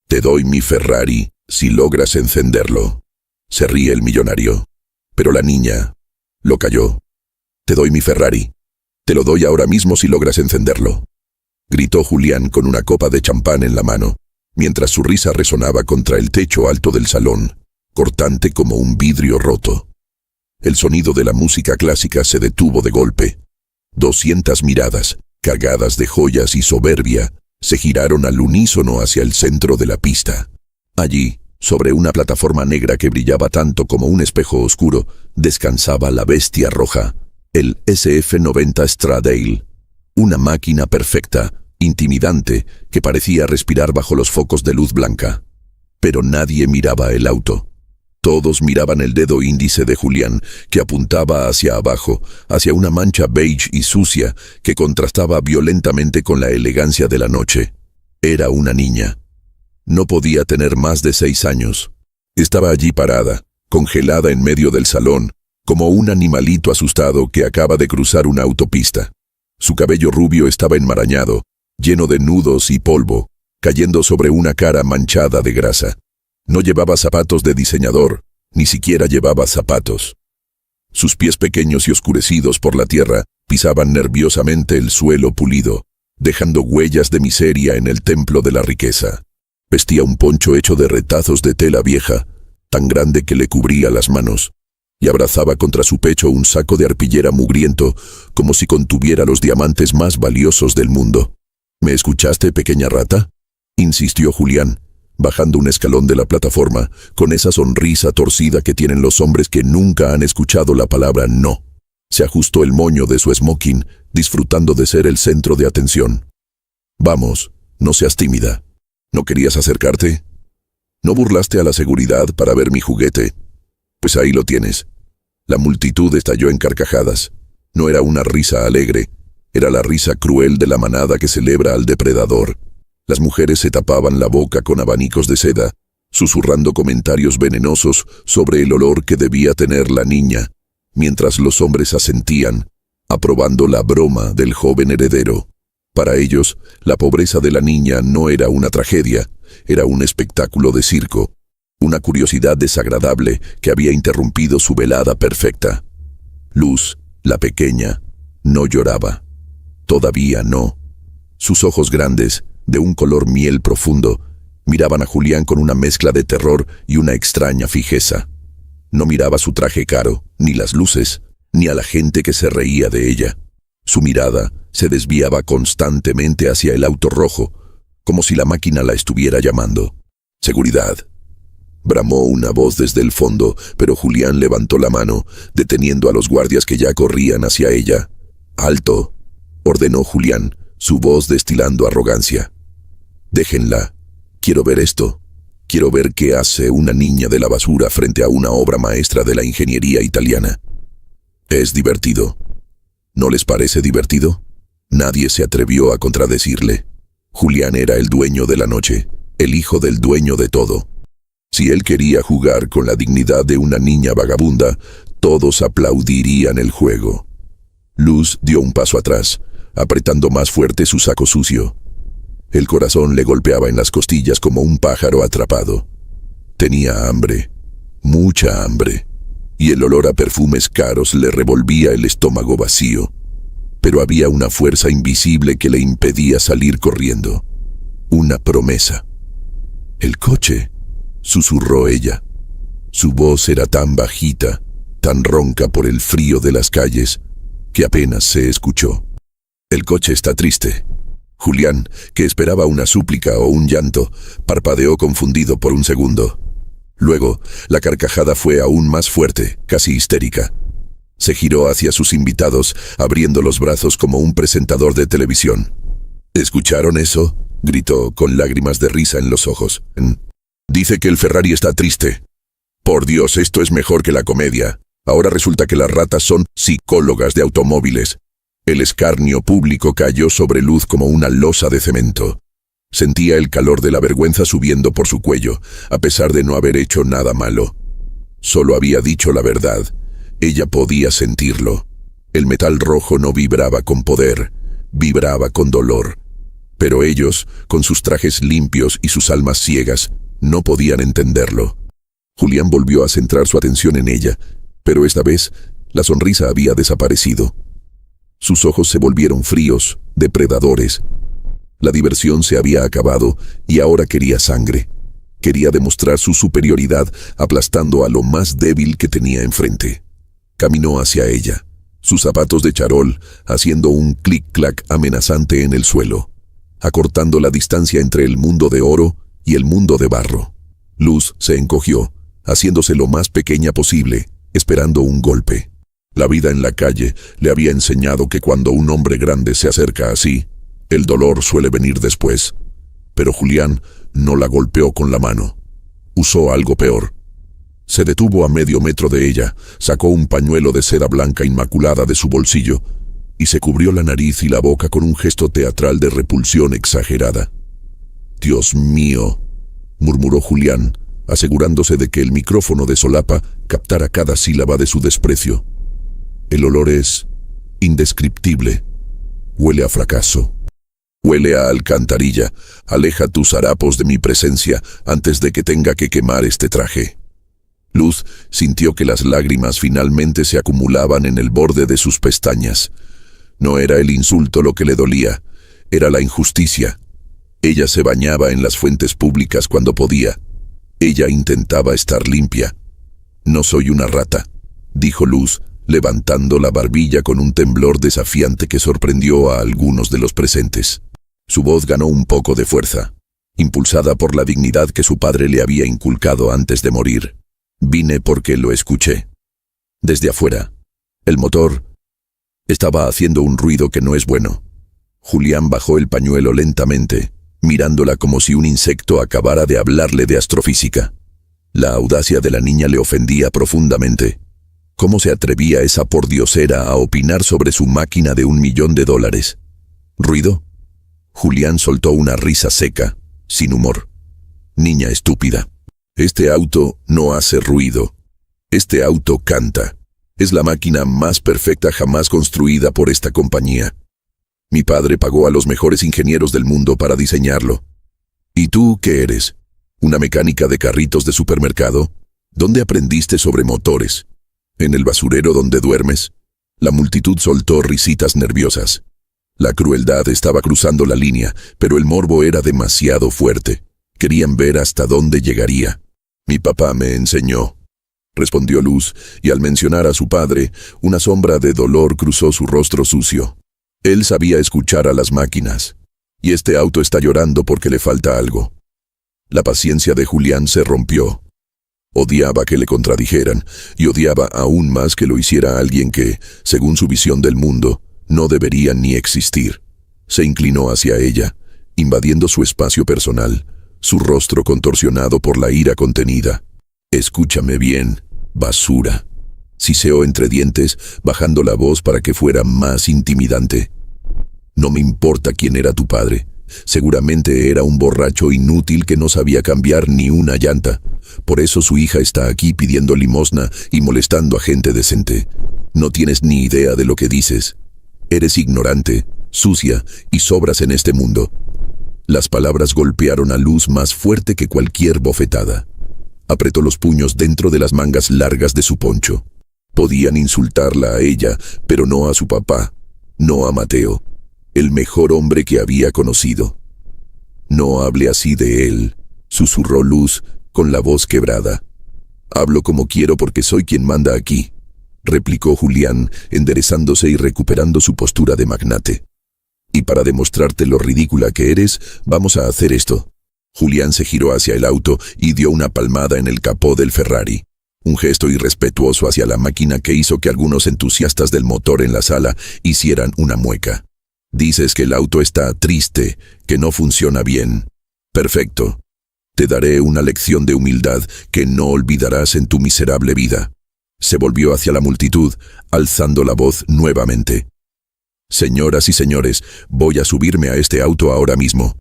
Te doy mi Ferrari si logras encenderlo. Se ríe el millonario. Pero la niña lo calló. Te doy mi Ferrari. Te lo doy ahora mismo si logras encenderlo. Gritó Julián con una copa de champán en la mano, mientras su risa resonaba contra el techo alto del salón, cortante como un vidrio roto. El sonido de la música clásica se detuvo de golpe. 200 miradas, cargadas de joyas y soberbia, se giraron al unísono hacia el centro de la pista. Allí, sobre una plataforma negra que brillaba tanto como un espejo oscuro, descansaba la bestia roja, el SF-90 Stradale, una máquina perfecta, intimidante, que parecía respirar bajo los focos de luz blanca. Pero nadie miraba el auto. Todos miraban el dedo índice de Julián, que apuntaba hacia abajo, hacia una mancha beige y sucia que contrastaba violentamente con la elegancia de la noche. Era una niña. No podía tener más de 6 años. Estaba allí parada, congelada en medio del salón, como un animalito asustado que acaba de cruzar una autopista. Su cabello rubio estaba enmarañado, lleno de nudos y polvo, cayendo sobre una cara manchada de grasa. No llevaba zapatos de diseñador, ni siquiera llevaba zapatos. Sus pies pequeños y oscurecidos por la tierra pisaban nerviosamente el suelo pulido, dejando huellas de miseria en el templo de la riqueza. Vestía un poncho hecho de retazos de tela vieja, tan grande que le cubría las manos, y abrazaba contra su pecho un saco de arpillera mugriento, como si contuviera los diamantes más valiosos del mundo. ¿Me escuchaste, pequeña rata?, insistió Julián, bajando un escalón de la plataforma, con esa sonrisa torcida que tienen los hombres que nunca han escuchado la palabra no. Se ajustó el moño de su smoking, disfrutando de ser el centro de atención. Vamos, no seas tímida. ¿No querías acercarte? ¿No burlaste a la seguridad para ver mi juguete? Pues ahí lo tienes. La multitud estalló en carcajadas. No era una risa alegre, era la risa cruel de la manada que celebra al depredador. Las mujeres se tapaban la boca con abanicos de seda, susurrando comentarios venenosos sobre el olor que debía tener la niña, mientras los hombres asentían, aprobando la broma del joven heredero. Para ellos, la pobreza de la niña no era una tragedia, era un espectáculo de circo, una curiosidad desagradable que había interrumpido su velada perfecta. Luz, la pequeña, no lloraba. Todavía no. Sus ojos grandes, de un color miel profundo, miraban a Julián con una mezcla de terror y una extraña fijeza. No miraba su traje caro, ni las luces, ni a la gente que se reía de ella. Su mirada se desviaba constantemente hacia el auto rojo, como si la máquina la estuviera llamando. «Seguridad», bramó una voz desde el fondo, pero Julián levantó la mano, deteniendo a los guardias que ya corrían hacia ella. «¡Alto!», ordenó Julián, su voz destilando arrogancia. «Déjenla. Quiero ver esto. Quiero ver qué hace una niña de la basura frente a una obra maestra de la ingeniería italiana. Es divertido. ¿No les parece divertido?». Nadie se atrevió a contradecirle. Julián era el dueño de la noche, el hijo del dueño de todo. Si él quería jugar con la dignidad de una niña vagabunda, todos aplaudirían el juego. Luz dio un paso atrás, apretando más fuerte su saco sucio. El corazón le golpeaba en las costillas como un pájaro atrapado. Tenía hambre, mucha hambre, y el olor a perfumes caros le revolvía el estómago vacío. Pero había una fuerza invisible que le impedía salir corriendo. Una promesa. «El coche», susurró ella. Su voz era tan bajita, tan ronca por el frío de las calles, que apenas se escuchó. «El coche está triste». Julián, que esperaba una súplica o un llanto, parpadeó confundido por un segundo. Luego, la carcajada fue aún más fuerte, casi histérica. Se giró hacia sus invitados, abriendo los brazos como un presentador de televisión. «¿Escucharon eso?», gritó, con lágrimas de risa en los ojos. «Dice que el Ferrari está triste. Por Dios, esto es mejor que la comedia. Ahora resulta que las ratas son psicólogas de automóviles». El escarnio público cayó sobre Luz como una losa de cemento. Sentía el calor de la vergüenza subiendo por su cuello, a pesar de no haber hecho nada malo. Solo había dicho la verdad. Ella podía sentirlo. El metal rojo no vibraba con poder, vibraba con dolor. Pero ellos, con sus trajes limpios y sus almas ciegas, no podían entenderlo. Julián volvió a centrar su atención en ella, pero esta vez la sonrisa había desaparecido. Sus ojos se volvieron fríos, depredadores. La diversión se había acabado y ahora quería sangre. Quería demostrar su superioridad aplastando a lo más débil que tenía enfrente. Caminó hacia ella, sus zapatos de charol haciendo un clic-clac amenazante en el suelo, acortando la distancia entre el mundo de oro y el mundo de barro. Luz se encogió, haciéndose lo más pequeña posible, esperando un golpe. La vida en la calle le había enseñado que cuando un hombre grande se acerca así, el dolor suele venir después. Pero Julián no la golpeó con la mano. Usó algo peor. Se detuvo a medio metro de ella, sacó un pañuelo de seda blanca inmaculada de su bolsillo y se cubrió la nariz y la boca con un gesto teatral de repulsión exagerada. «Dios mío», murmuró Julián, asegurándose de que el micrófono de solapa captara cada sílaba de su desprecio. «El olor es indescriptible. Huele a fracaso. Huele a alcantarilla. Aleja tus harapos de mi presencia antes de que tenga que quemar este traje». Luz sintió que las lágrimas finalmente se acumulaban en el borde de sus pestañas. No era el insulto lo que le dolía, era la injusticia. Ella se bañaba en las fuentes públicas cuando podía. Ella intentaba estar limpia. «No soy una rata», dijo Luz, levantando la barbilla con un temblor desafiante que sorprendió a algunos de los presentes. Su voz ganó un poco de fuerza, impulsada por la dignidad que su padre le había inculcado antes de morir. «Vine porque lo escuché. Desde afuera, el motor estaba haciendo un ruido que no es bueno». Julián bajó el pañuelo lentamente, mirándola como si un insecto acabara de hablarle de astrofísica. La audacia de la niña le ofendía profundamente. ¿Cómo se atrevía esa pordiosera a opinar sobre su máquina de $1.000.000? ¿Ruido? Julián soltó una risa seca, sin humor. «Niña estúpida. Este auto no hace ruido. Este auto canta. Es la máquina más perfecta jamás construida por esta compañía. Mi padre pagó a los mejores ingenieros del mundo para diseñarlo. ¿Y tú qué eres? ¿Una mecánica de carritos de supermercado? ¿Dónde aprendiste sobre motores? ¿En el basurero donde duermes?» La multitud soltó risitas nerviosas. La crueldad estaba cruzando la línea, pero el morbo era demasiado fuerte. Querían ver hasta dónde llegaría. «Mi papá me enseñó», respondió Luz, y al mencionar a su padre, una sombra de dolor cruzó su rostro sucio. Él sabía escuchar a las máquinas. Y este auto está llorando porque le falta algo. La paciencia de Julián se rompió. Odiaba que le contradijeran, y odiaba aún más que lo hiciera alguien que, según su visión del mundo, no debería ni existir. Se inclinó hacia ella, invadiendo su espacio personal, su rostro contorsionado por la ira contenida. «Escúchame bien, basura», siseó entre dientes, bajando la voz para que fuera más intimidante. «No me importa quién era tu padre. Seguramente era un borracho inútil que no sabía cambiar ni una llanta. Por eso su hija está aquí pidiendo limosna y molestando a gente decente. No tienes ni idea de lo que dices. Eres ignorante, sucia y sobras en este mundo». Las palabras golpearon a Luz más fuerte que cualquier bofetada. Apretó los puños dentro de las mangas largas de su poncho. Podían insultarla a ella, pero no a su papá, no a Mateo, el mejor hombre que había conocido. «No hable así de él», susurró Luz con la voz quebrada. «Hablo como quiero porque soy quien manda aquí», replicó Julián, enderezándose y recuperando su postura de magnate. «Y para demostrarte lo ridícula que eres, vamos a hacer esto». Julián se giró hacia el auto y dio una palmada en el capó del Ferrari. Un gesto irrespetuoso hacia la máquina que hizo que algunos entusiastas del motor en la sala hicieran una mueca. «Dices que el auto está triste, que no funciona bien. Perfecto. Te daré una lección de humildad que no olvidarás en tu miserable vida». Se volvió hacia la multitud, alzando la voz nuevamente. «Señoras y señores, voy a subirme a este auto ahora mismo.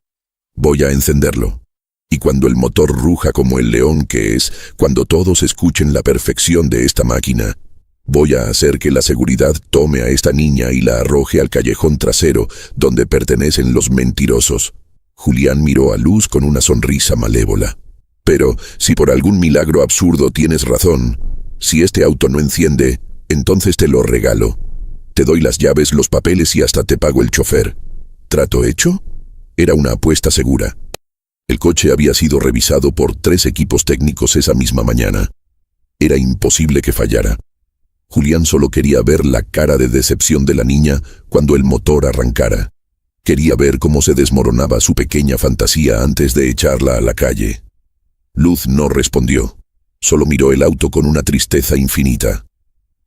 Voy a encenderlo. Y cuando el motor ruja como el león que es, cuando todos escuchen la perfección de esta máquina, Voy a hacer que la seguridad tome a esta niña y la arroje al callejón trasero, donde pertenecen los mentirosos. Julián miró a Luz con una sonrisa malévola. Pero, si por algún milagro absurdo tienes razón, si este auto no enciende, entonces te lo regalo. Te doy las llaves, los papeles y hasta te pago el chofer. ¿Trato hecho? Era una apuesta segura. El coche había sido revisado por 3 equipos técnicos esa misma mañana. Era imposible que fallara. Julián solo quería ver la cara de decepción de la niña cuando el motor arrancara. Quería ver cómo se desmoronaba su pequeña fantasía antes de echarla a la calle. Luz no respondió. Solo miró el auto con una tristeza infinita.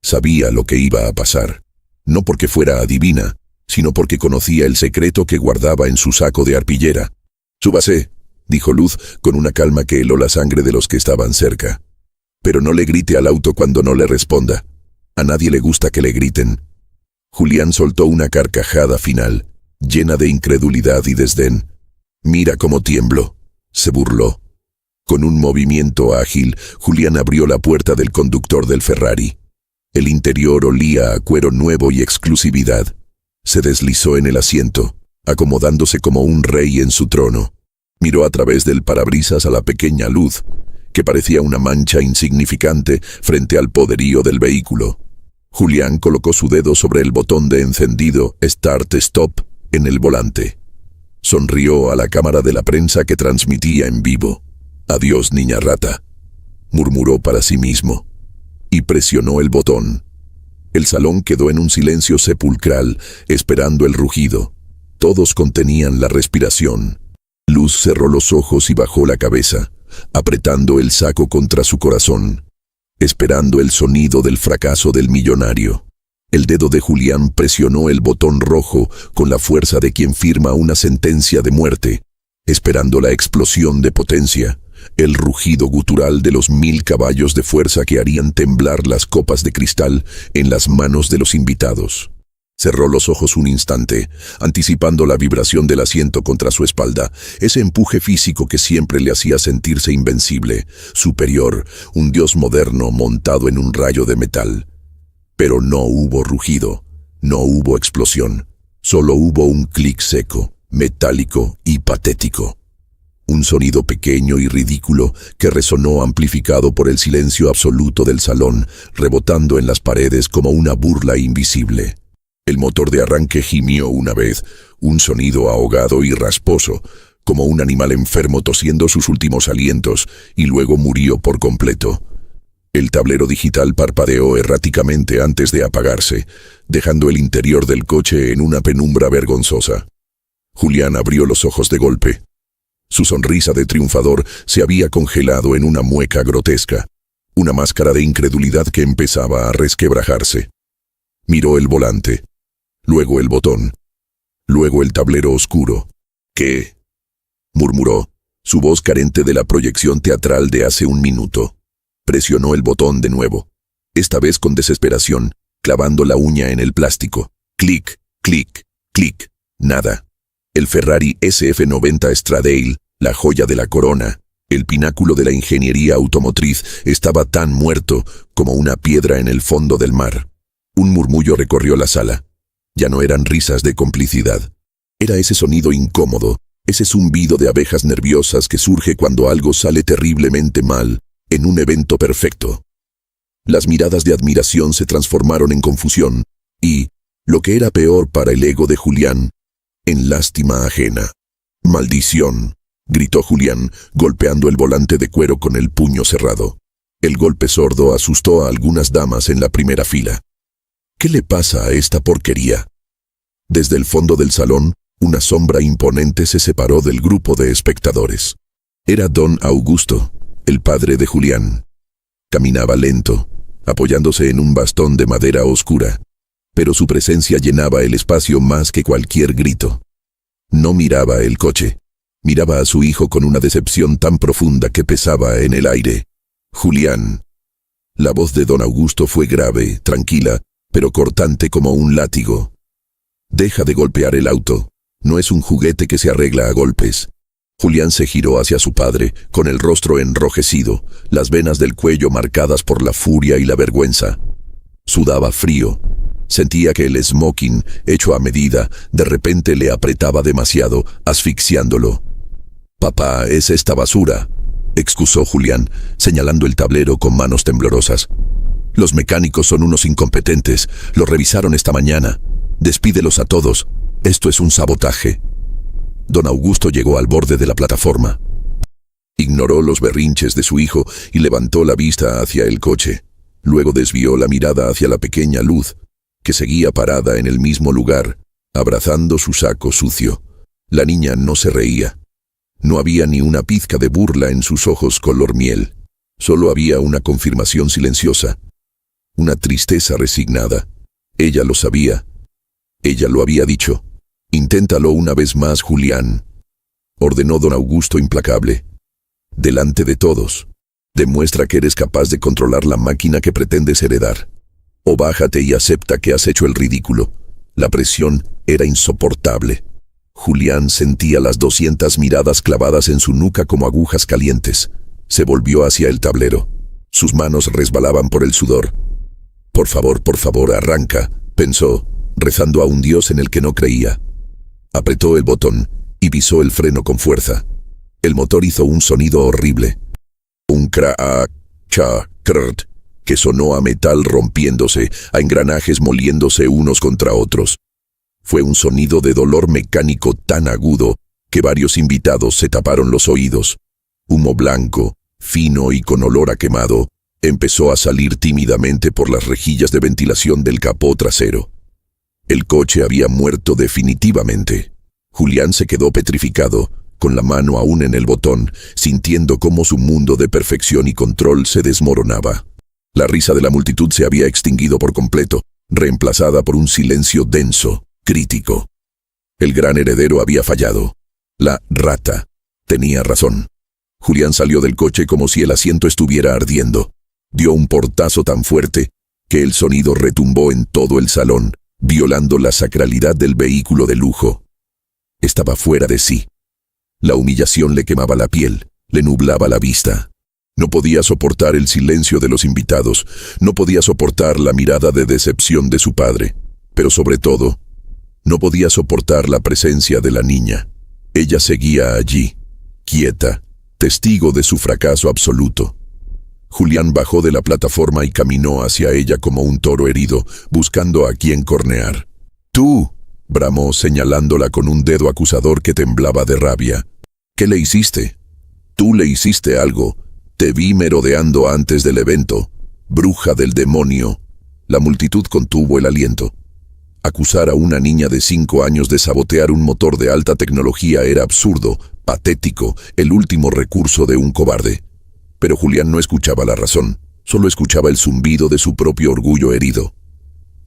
Sabía lo que iba a pasar. No porque fuera adivina, sino porque conocía el secreto que guardaba en su saco de arpillera. «Súbase», dijo Luz con una calma que heló la sangre de los que estaban cerca. «Pero no le grite al auto cuando no le responda. A nadie le gusta que le griten». Julián soltó una carcajada final, llena de incredulidad y desdén. «Mira cómo tiemblo», se burló. Con un movimiento ágil, Julián abrió la puerta del conductor del Ferrari. El interior olía a cuero nuevo y exclusividad. Se deslizó en el asiento, acomodándose como un rey en su trono. Miró a través del parabrisas a la pequeña Luz, que parecía una mancha insignificante frente al poderío del vehículo. Julián colocó su dedo sobre el botón de encendido Start Stop en el volante. Sonrió a la cámara de la prensa que transmitía en vivo. «Adiós, niña rata», murmuró para sí mismo, y presionó el botón. El salón quedó en un silencio sepulcral, esperando el rugido. Todos contenían la respiración. Luz cerró los ojos y bajó la cabeza, apretando el saco contra su corazón, esperando el sonido del fracaso del millonario. El dedo de Julián presionó el botón rojo con la fuerza de quien firma una sentencia de muerte, esperando la explosión de potencia, el rugido gutural de los 1000 caballos de fuerza que harían temblar las copas de cristal en las manos de los invitados. Cerró los ojos un instante, anticipando la vibración del asiento contra su espalda, ese empuje físico que siempre le hacía sentirse invencible, superior, un dios moderno montado en un rayo de metal. Pero no hubo rugido, no hubo explosión, solo hubo un clic seco, metálico y patético. Un sonido pequeño y ridículo que resonó amplificado por el silencio absoluto del salón, rebotando en las paredes como una burla invisible. El motor de arranque gimió una vez, un sonido ahogado y rasposo, como un animal enfermo tosiendo sus últimos alientos, y luego murió por completo. El tablero digital parpadeó erráticamente antes de apagarse, dejando el interior del coche en una penumbra vergonzosa. Julián abrió los ojos de golpe. Su sonrisa de triunfador se había congelado en una mueca grotesca, una máscara de incredulidad que empezaba a resquebrajarse. Miró el volante, luego el botón, luego el tablero oscuro. «¿Qué?», murmuró, su voz carente de la proyección teatral de hace un minuto. Presionó el botón de nuevo, esta vez con desesperación, clavando la uña en el plástico. Clic, clic, clic, nada. El Ferrari SF90 Stradale, la joya de la corona, el pináculo de la ingeniería automotriz, estaba tan muerto como una piedra en el fondo del mar. Un murmullo recorrió la sala. Ya no eran risas de complicidad. Era ese sonido incómodo, ese zumbido de abejas nerviosas que surge cuando algo sale terriblemente mal en un evento perfecto. Las miradas de admiración se transformaron en confusión y, lo que era peor para el ego de Julián, en lástima ajena. «¡Maldición!», gritó Julián, golpeando el volante de cuero con el puño cerrado. El golpe sordo asustó a algunas damas en la primera fila. «¿Qué le pasa a esta porquería?». Desde el fondo del salón, una sombra imponente se separó del grupo de espectadores. Era don Augusto, el padre de Julián. Caminaba lento, apoyándose en un bastón de madera oscura, pero su presencia llenaba el espacio más que cualquier grito. No miraba el coche, miraba a su hijo con una decepción tan profunda que pesaba en el aire. «Julián». La voz de don Augusto fue grave, tranquila, pero cortante como un látigo. «Deja de golpear el auto, no es un juguete que se arregla a golpes». Julián se giró hacia su padre, con el rostro enrojecido, las venas del cuello marcadas por la furia y la vergüenza. Sudaba frío. Sentía que el smoking, hecho a medida, de repente le apretaba demasiado, asfixiándolo. «Papá, es esta basura», excusó Julián, señalando el tablero con manos temblorosas. «Los mecánicos son unos incompetentes. Lo revisaron esta mañana. Despídelos a todos. Esto es un sabotaje». Don Augusto llegó al borde de la plataforma. Ignoró los berrinches de su hijo y levantó la vista hacia el coche. Luego desvió la mirada hacia la pequeña Luz, que seguía parada en el mismo lugar, abrazando su saco sucio. La niña no se reía. No había ni una pizca de burla en sus ojos color miel. Solo había una confirmación silenciosa, una tristeza resignada. Ella lo sabía. Ella lo había dicho. «Inténtalo una vez más, Julián», ordenó don Augusto implacable. «Delante de todos. Demuestra que eres capaz de controlar la máquina que pretendes heredar. O bájate y acepta que has hecho el ridículo». La presión era insoportable. Julián sentía las 200 miradas clavadas en su nuca como agujas calientes. Se volvió hacia el tablero. Sus manos resbalaban por el sudor. Por favor, arranca», pensó, rezando a un Dios en el que no creía. Apretó el botón y pisó el freno con fuerza. El motor hizo un sonido horrible. Un cra-cha-crt, que sonó a metal rompiéndose, a engranajes moliéndose unos contra otros. Fue un sonido de dolor mecánico tan agudo que varios invitados se taparon los oídos. Humo blanco, fino y con olor a quemado, empezó a salir tímidamente por las rejillas de ventilación del capó trasero. El coche había muerto definitivamente. Julián se quedó petrificado, con la mano aún en el botón, sintiendo cómo su mundo de perfección y control se desmoronaba. La risa de la multitud se había extinguido por completo, reemplazada por un silencio denso, crítico. El gran heredero había fallado. La rata tenía razón. Julián salió del coche como si el asiento estuviera ardiendo. Dio un portazo tan fuerte que el sonido retumbó en todo el salón, violando la sacralidad del vehículo de lujo. Estaba fuera de sí. La humillación le quemaba la piel, le nublaba la vista. No podía soportar el silencio de los invitados, no podía soportar la mirada de decepción de su padre, pero sobre todo, no podía soportar la presencia de la niña. Ella seguía allí, quieta, testigo de su fracaso absoluto. Julián bajó de la plataforma y caminó hacia ella como un toro herido, buscando a quien cornear. «¡Tú!», bramó señalándola con un dedo acusador que temblaba de rabia. «¿Qué le hiciste? Tú le hiciste algo. Te vi merodeando antes del evento. Bruja del demonio». La multitud contuvo el aliento. Acusar a una niña de 5 años de sabotear un motor de alta tecnología era absurdo, patético, el último recurso de un cobarde. Pero Julián no escuchaba la razón, solo escuchaba el zumbido de su propio orgullo herido.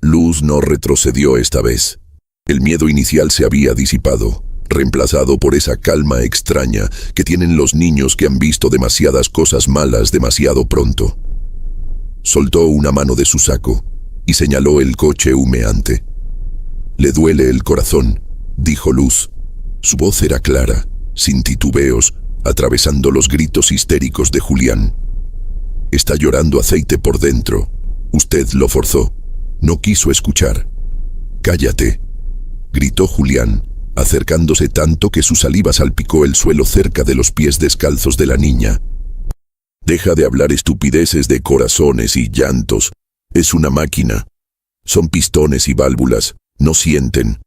Luz no retrocedió esta vez. El miedo inicial se había disipado, reemplazado por esa calma extraña que tienen los niños que han visto demasiadas cosas malas demasiado pronto. Soltó una mano de su saco y señaló el coche humeante. «Le duele el corazón», dijo Luz. Su voz era clara, sin titubeos, atravesando los gritos histéricos de Julián. «Está llorando aceite por dentro. Usted lo forzó. No quiso escuchar». «Cállate», gritó Julián, acercándose tanto que su saliva salpicó el suelo cerca de los pies descalzos de la niña. «Deja de hablar estupideces de corazones y llantos. Es una máquina. Son pistones y válvulas. No sienten».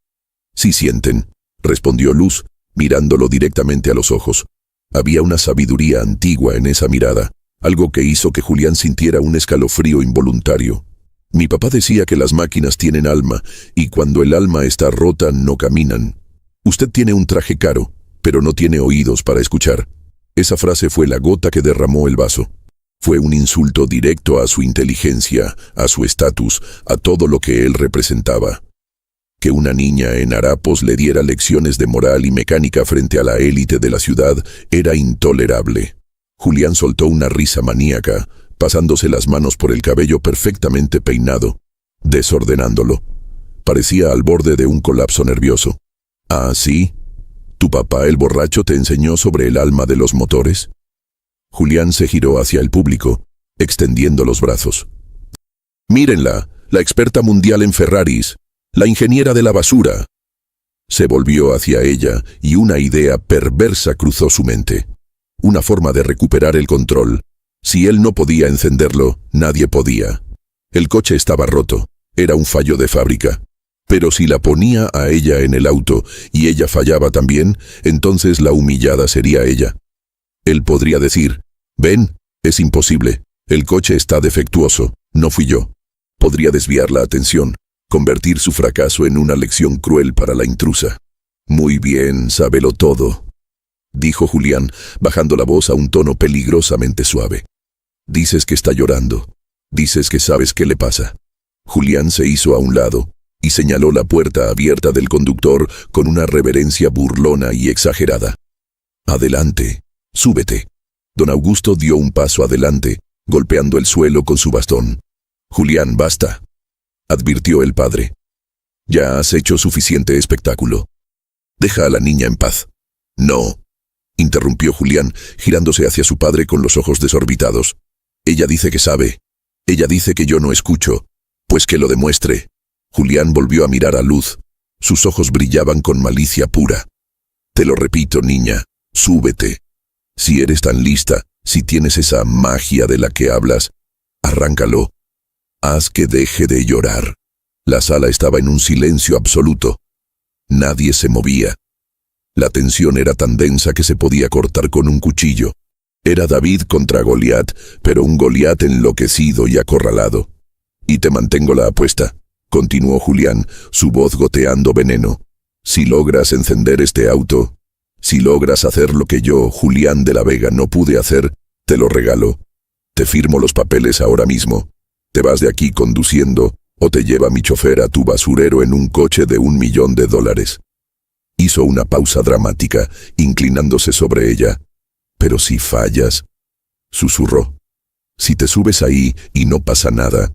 «Sí sienten», respondió Luz, mirándolo directamente a los ojos. Había una sabiduría antigua en esa mirada, algo que hizo que Julián sintiera un escalofrío involuntario. «Mi papá decía que las máquinas tienen alma, y cuando el alma está rota no caminan. Usted tiene un traje caro, pero no tiene oídos para escuchar». Esa frase fue la gota que derramó el vaso. Fue un insulto directo a su inteligencia, a su estatus, a todo lo que él representaba. Que una niña en harapos le diera lecciones de moral y mecánica frente a la élite de la ciudad era intolerable. Julián soltó una risa maníaca, pasándose las manos por el cabello perfectamente peinado, desordenándolo. Parecía al borde de un colapso nervioso. «¿Ah, sí? ¿Tu papá el borracho te enseñó sobre el alma de los motores?» Julián se giró hacia el público, extendiendo los brazos. «Mírenla, la experta mundial en Ferraris, la ingeniera de la basura. Se volvió hacia ella y una idea perversa cruzó su mente. Una forma de recuperar el control. Si él no podía encenderlo, nadie podía. El coche estaba roto, era un fallo de fábrica. Pero si la ponía a ella en el auto y ella fallaba también, entonces la humillada sería ella. Él podría decir, ven, es imposible, el coche está defectuoso, no fui yo. Podría desviar la atención, convertir su fracaso en una lección cruel para la intrusa. Muy bien, sábelo todo, dijo Julián, bajando la voz a un tono peligrosamente suave. Dices que está llorando. Dices que sabes qué le pasa. Julián se hizo a un lado y señaló la puerta abierta del conductor con una reverencia burlona y exagerada. Adelante, súbete. Don Augusto dio un paso adelante, golpeando el suelo con su bastón. Julián, basta, advirtió el padre. Ya has hecho suficiente espectáculo. Deja a la niña en paz. No, interrumpió Julián, girándose hacia su padre con los ojos desorbitados. Ella dice que sabe. Ella dice que yo no escucho. Pues que lo demuestre. Julián volvió a mirar a Luz. Sus ojos brillaban con malicia pura. Te lo repito, niña, súbete. Si eres tan lista, si tienes esa magia de la que hablas, arráncalo. Haz que deje de llorar. La sala estaba en un silencio absoluto. Nadie se movía. La tensión era tan densa que se podía cortar con un cuchillo. Era David contra Goliat, pero un Goliat enloquecido y acorralado. Y te mantengo la apuesta, continuó Julián, su voz goteando veneno. Si logras encender este auto, si logras hacer lo que yo, Julián de la Vega, no pude hacer, te lo regalo. Te firmo los papeles ahora mismo. Te vas de aquí conduciendo, o te lleva mi chofer a tu basurero en un coche de $1 millón. Hizo una pausa dramática, inclinándose sobre ella. Pero si fallas, susurró. Si te subes ahí y no pasa nada,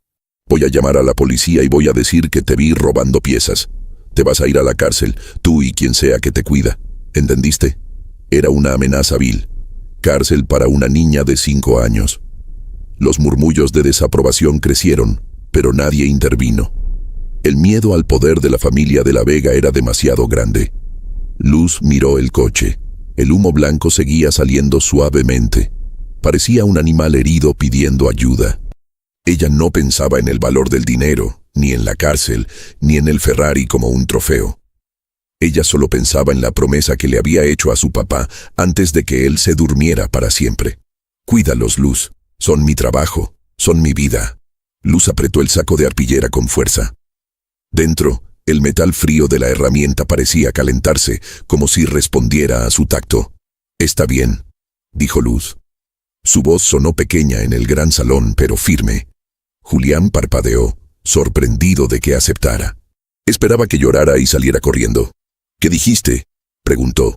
voy a llamar a la policía y voy a decir que te vi robando piezas. Te vas a ir a la cárcel, tú y quien sea que te cuida. ¿Entendiste? Era una amenaza vil. Cárcel para una niña de 5 años. Los murmullos de desaprobación crecieron, pero nadie intervino. El miedo al poder de la familia de la Vega era demasiado grande. Luz miró el coche. El humo blanco seguía saliendo suavemente. Parecía un animal herido pidiendo ayuda. Ella no pensaba en el valor del dinero, ni en la cárcel, ni en el Ferrari como un trofeo. Ella solo pensaba en la promesa que le había hecho a su papá antes de que él se durmiera para siempre. Cuídalos, Luz. Son mi trabajo, son mi vida. Luz apretó el saco de arpillera con fuerza. Dentro, el metal frío de la herramienta parecía calentarse, como si respondiera a su tacto. Está bien, dijo Luz. Su voz sonó pequeña en el gran salón, pero firme. Julián parpadeó, sorprendido de que aceptara. Esperaba que llorara y saliera corriendo. ¿Qué dijiste?, preguntó.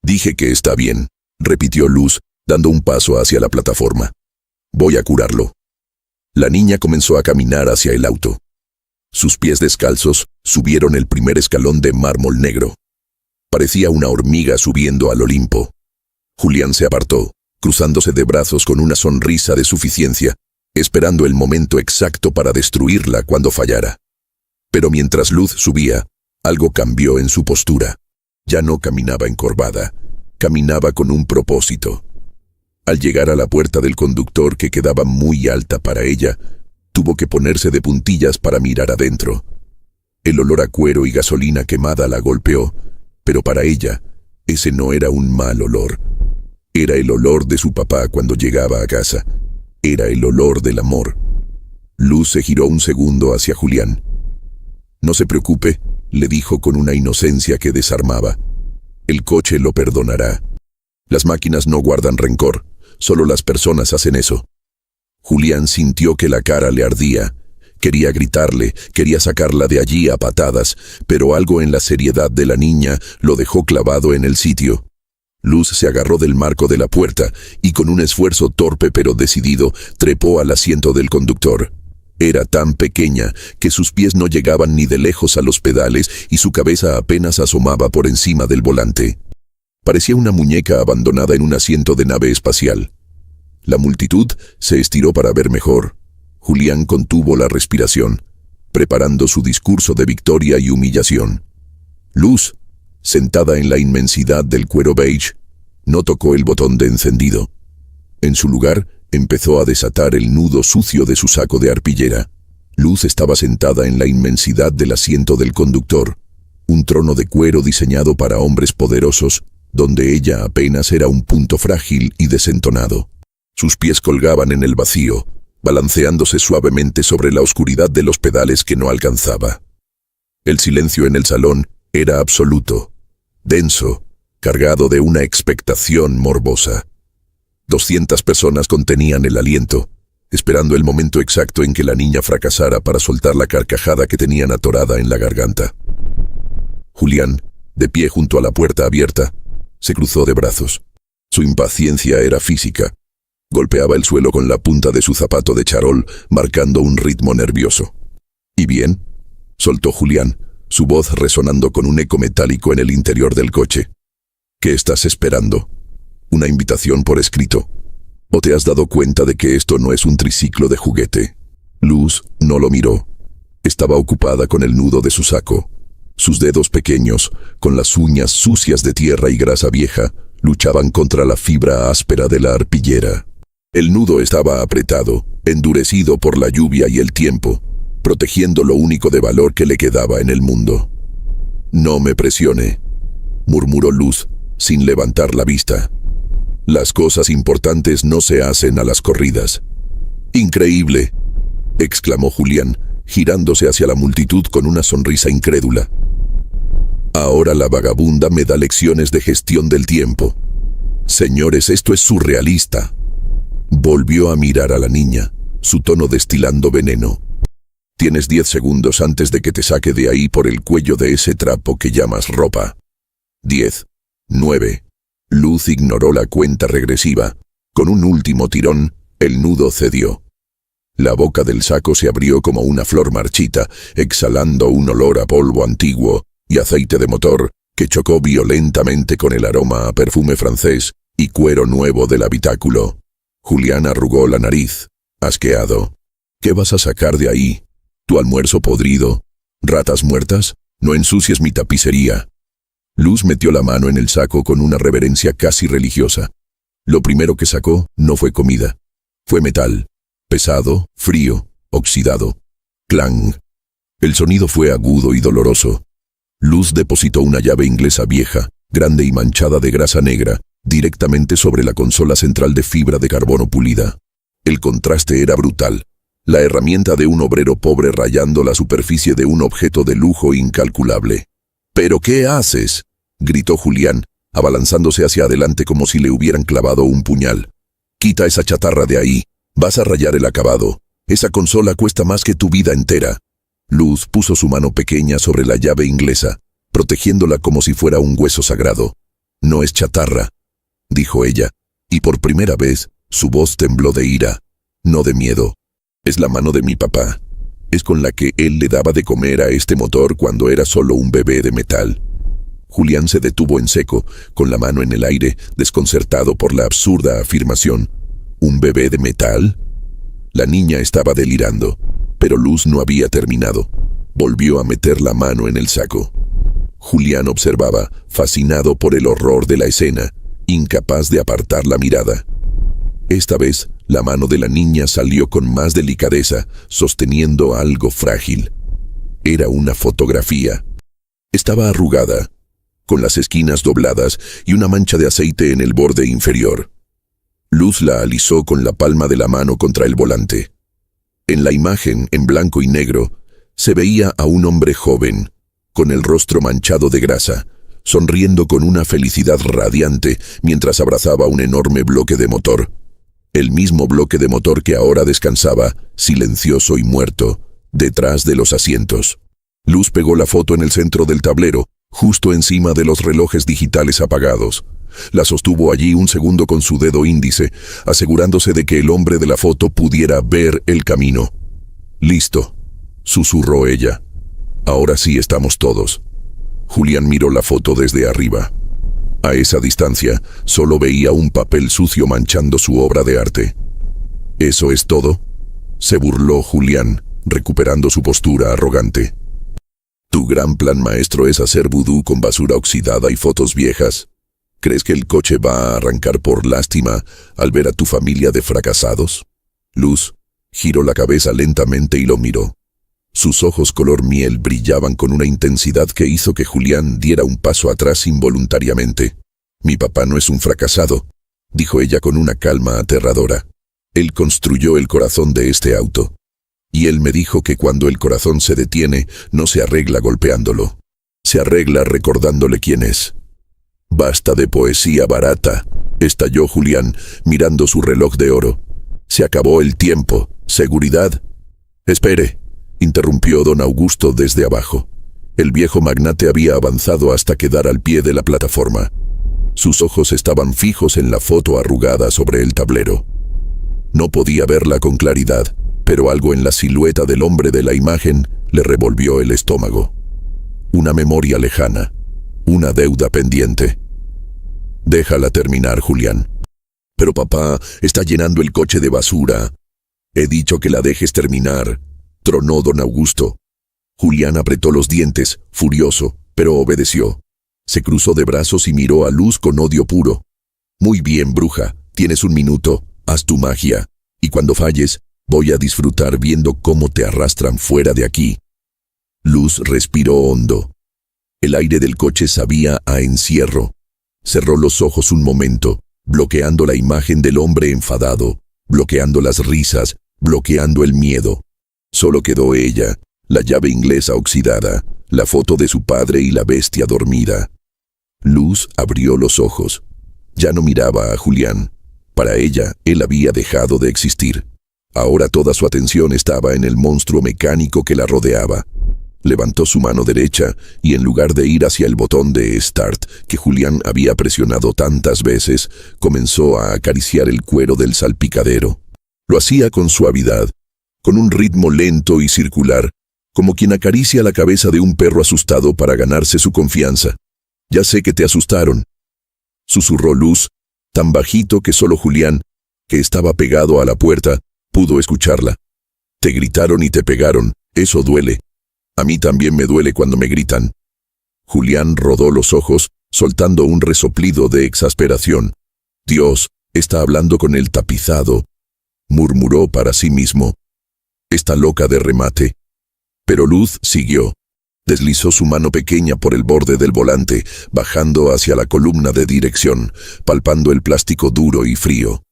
Dije que está bien, repitió Luz, dando un paso hacia la plataforma. Voy a curarlo. La niña comenzó a caminar hacia el auto. Sus pies descalzos subieron el primer escalón de mármol negro. Parecía una hormiga subiendo al Olimpo. Julián se apartó, cruzándose de brazos con una sonrisa de suficiencia, esperando el momento exacto para destruirla cuando fallara. Pero mientras Luz subía, algo cambió en su postura. Ya no caminaba encorvada, caminaba con un propósito. Al llegar a la puerta del conductor, que quedaba muy alta para ella, tuvo que ponerse de puntillas para mirar adentro. El olor a cuero y gasolina quemada la golpeó, pero para ella, ese no era un mal olor. Era el olor de su papá cuando llegaba a casa. Era el olor del amor. Luz se giró un segundo hacia Julián. No se preocupe, le dijo con una inocencia que desarmaba. El coche lo perdonará. Las máquinas no guardan rencor, solo las personas hacen eso. Julián sintió que la cara le ardía. Quería gritarle, quería sacarla de allí a patadas, pero algo en la seriedad de la niña lo dejó clavado en el sitio. Luz se agarró del marco de la puerta y con un esfuerzo torpe pero decidido trepó al asiento del conductor. Era tan pequeña que sus pies no llegaban ni de lejos a los pedales y su cabeza apenas asomaba por encima del volante. Parecía una muñeca abandonada en un asiento de nave espacial. La multitud se estiró para ver mejor. Julián contuvo la respiración. preparando su discurso de victoria y humillación. Luz, sentada en la inmensidad del cuero beige, no tocó el botón de encendido. En su lugar, empezó a desatar el nudo sucio de su saco de arpillera. Luz estaba sentada en la inmensidad del asiento del conductor, un trono de cuero diseñado para hombres poderosos, donde ella apenas era un punto frágil y desentonado. Sus pies colgaban en el vacío, balanceándose suavemente sobre la oscuridad de los pedales que no alcanzaba. El silencio en el salón era absoluto, denso, cargado de una expectación morbosa. 200 personas contenían el aliento, esperando el momento exacto en que la niña fracasara para soltar la carcajada que tenían atorada en la garganta. Julián, de pie junto a la puerta abierta, se cruzó de brazos. Su impaciencia era física. Golpeaba el suelo con la punta de su zapato de charol, marcando un ritmo nervioso. ¿Y bien?, soltó Julián, su voz resonando con un eco metálico en el interior del coche. ¿Qué estás esperando? ¿Una invitación por escrito? ¿O te has dado cuenta de que esto no es un triciclo de juguete? Luz no lo miró. Estaba ocupada con el nudo de su saco. Sus dedos pequeños, con las uñas sucias de tierra y grasa vieja, luchaban contra la fibra áspera de la arpillera. El nudo estaba apretado, endurecido por la lluvia y el tiempo, protegiendo lo único de valor que le quedaba en el mundo. «No me presione», murmuró Luz, sin levantar la vista. «Las cosas importantes no se hacen a las corridas». «Increíble», exclamó Julián, girándose hacia la multitud con una sonrisa incrédula. «Ahora la vagabunda me da lecciones de gestión del tiempo. Señores, esto es surrealista». Volvió a mirar a la niña, su tono destilando veneno. «Tienes 10 segundos antes de que te saque de ahí por el cuello de ese trapo que llamas ropa». 10, 9. Luz ignoró la cuenta regresiva. Con un último tirón, el nudo cedió. La boca del saco se abrió como una flor marchita, exhalando un olor a polvo antiguo y aceite de motor que chocó violentamente con el aroma a perfume francés y cuero nuevo del habitáculo. Julián arrugó la nariz, asqueado. «¿Qué vas a sacar de ahí? ¿Tu almuerzo podrido? ¿Ratas muertas? No ensucies mi tapicería». Luz metió la mano en el saco con una reverencia casi religiosa. Lo primero que sacó no fue comida. Fue metal, pesado, frío, oxidado. ¡Clang! El sonido fue agudo y doloroso. Luz depositó una llave inglesa vieja, grande y manchada de grasa negra, directamente sobre la consola central de fibra de carbono pulida. El contraste era brutal. La herramienta de un obrero pobre rayando la superficie de un objeto de lujo incalculable. «¿Pero qué haces?», gritó Julián, abalanzándose hacia adelante como si le hubieran clavado un puñal. «Quita esa chatarra de ahí. Vas a rayar el acabado. Esa consola cuesta más que tu vida entera». Luz puso su mano pequeña sobre la llave inglesa, protegiéndola como si fuera un hueso sagrado. «No es chatarra», dijo ella, y por primera vez su voz tembló de ira, no de miedo. «Es la mano de mi papá. Es con la que él le daba de comer a este motor cuando era solo un bebé de metal». Julián se detuvo en seco, con la mano en el aire, desconcertado por la absurda afirmación. ¿Un bebé de metal? La niña estaba delirando, pero Luz no había terminado. Volvió a meter la mano en el saco. Julián observaba, fascinado por el horror de la escena, incapaz de apartar la mirada. Esta vez, la mano de la niña salió con más delicadeza, sosteniendo algo frágil. Era una fotografía. Estaba arrugada, con las esquinas dobladas y una mancha de aceite en el borde inferior. Luz la alisó con la palma de la mano contra el volante. En la imagen, en blanco y negro, se veía a un hombre joven, con el rostro manchado de grasa, sonriendo con una felicidad radiante mientras abrazaba un enorme bloque de motor. El mismo bloque de motor que ahora descansaba, silencioso y muerto, detrás de los asientos. Luz pegó la foto en el centro del tablero, justo encima de los relojes digitales apagados. La sostuvo allí un segundo con su dedo índice, asegurándose de que el hombre de la foto pudiera ver el camino. «Listo», susurró ella. «Ahora sí estamos todos». Julián miró la foto desde arriba. A esa distancia, solo veía un papel sucio manchando su obra de arte. «¿Eso es todo?», se burló Julián, recuperando su postura arrogante. ¿Tu gran plan maestro es hacer vudú con basura oxidada y fotos viejas? ¿Crees que el coche va a arrancar por lástima al ver a tu familia de fracasados? Luz giró la cabeza lentamente y lo miró. Sus ojos color miel brillaban con una intensidad que hizo que Julián diera un paso atrás involuntariamente. Mi papá no es un fracasado, dijo ella con una calma aterradora. Él construyó el corazón de este auto. Y él me dijo que cuando el corazón se detiene, no se arregla golpeándolo. Se arregla recordándole quién es. Basta de poesía barata, estalló Julián, mirando su reloj de oro. Se acabó el tiempo. ¿Seguridad? Espere, interrumpió don Augusto desde abajo. El viejo magnate había avanzado hasta quedar al pie de la plataforma. Sus ojos estaban fijos en la foto arrugada sobre el tablero. No podía verla con claridad, pero algo en la silueta del hombre de la imagen le revolvió el estómago. Una memoria lejana, una deuda pendiente. Déjala terminar, Julián. Pero papá, está llenando el coche de basura. He dicho que la dejes terminar, tronó don Augusto. Julián apretó los dientes, furioso, pero obedeció. Se cruzó de brazos y miró a Luz con odio puro. Muy bien, bruja, tienes un minuto, haz tu magia, y cuando falles, voy a disfrutar viendo cómo te arrastran fuera de aquí. Luz respiró hondo. El aire del coche sabía a encierro. Cerró los ojos un momento, bloqueando la imagen del hombre enfadado, bloqueando las risas, bloqueando el miedo. Solo quedó ella, la llave inglesa oxidada, la foto de su padre y la bestia dormida. Luz abrió los ojos. Ya no miraba a Julián. Para ella, él había dejado de existir. Ahora toda su atención estaba en el monstruo mecánico que la rodeaba. Levantó su mano derecha y en lugar de ir hacia el botón de Start que Julián había presionado tantas veces, comenzó a acariciar el cuero del salpicadero. Lo hacía con suavidad, con un ritmo lento y circular, como quien acaricia la cabeza de un perro asustado para ganarse su confianza. Ya sé que te asustaron, susurró Luz, tan bajito que solo Julián, que estaba pegado a la puerta, pudo escucharla. Te gritaron y te pegaron, eso duele. A mí también me duele cuando me gritan. Julián rodó los ojos, soltando un resoplido de exasperación. Dios, está hablando con el tapizado, murmuró para sí mismo. Está loca de remate. Pero Luz siguió. Deslizó su mano pequeña por el borde del volante, bajando hacia la columna de dirección, palpando el plástico duro y frío.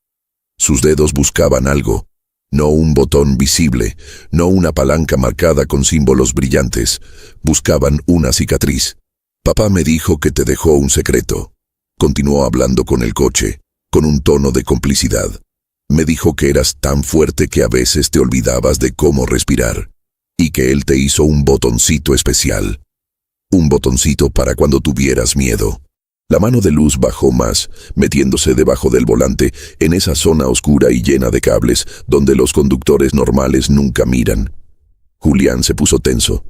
Sus dedos buscaban algo. No un botón visible, no una palanca marcada con símbolos brillantes. Buscaban una cicatriz. Papá me dijo que te dejó un secreto. Continuó hablando con el coche, con un tono de complicidad. Me dijo que eras tan fuerte que a veces te olvidabas de cómo respirar. Y que él te hizo un botoncito especial. Un botoncito para cuando tuvieras miedo. La mano de Luz bajó más, metiéndose debajo del volante, en esa zona oscura y llena de cables, donde los conductores normales nunca miran. Julián se puso tenso.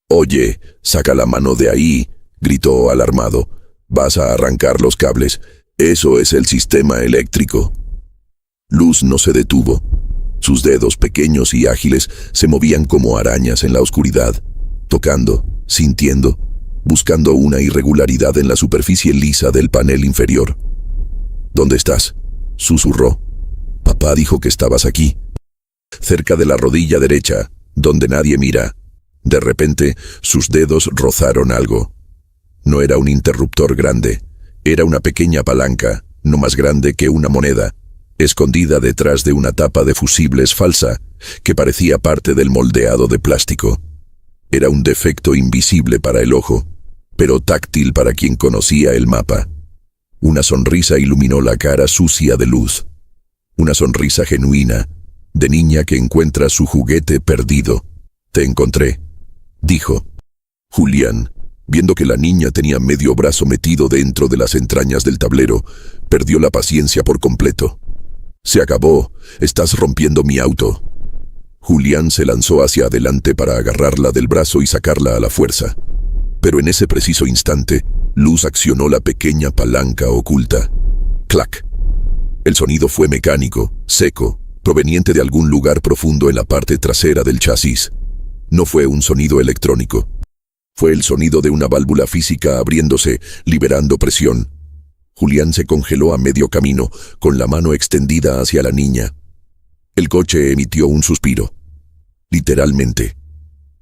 «Oye, saca la mano de ahí», gritó alarmado. «Vas a arrancar los cables. Eso es el sistema eléctrico». Luz no se detuvo. Sus dedos pequeños y ágiles se movían como arañas en la oscuridad, tocando, sintiendo, buscando una irregularidad en la superficie lisa del panel inferior. «¿Dónde estás?», susurró. «Papá dijo que estabas aquí, cerca de la rodilla derecha, donde nadie mira». De repente, sus dedos rozaron algo. No era un interruptor grande, era una pequeña palanca, no más grande que una moneda, escondida detrás de una tapa de fusibles falsa, que parecía parte del moldeado de plástico. Era un defecto invisible para el ojo, pero táctil para quien conocía el mapa. Una sonrisa iluminó la cara sucia de Luz. Una sonrisa genuina, de niña que encuentra su juguete perdido. «Te encontré», dijo. Julián, viendo que la niña tenía medio brazo metido dentro de las entrañas del tablero, perdió la paciencia por completo. «Se acabó, estás rompiendo mi auto». Julián se lanzó hacia adelante para agarrarla del brazo y sacarla a la fuerza. Pero en ese preciso instante, Luz accionó la pequeña palanca oculta. ¡Clac! El sonido fue mecánico, seco, proveniente de algún lugar profundo en la parte trasera del chasis. No fue un sonido electrónico. Fue el sonido de una válvula física abriéndose, liberando presión. Julián se congeló a medio camino, con la mano extendida hacia la niña. El coche emitió un suspiro. Literalmente.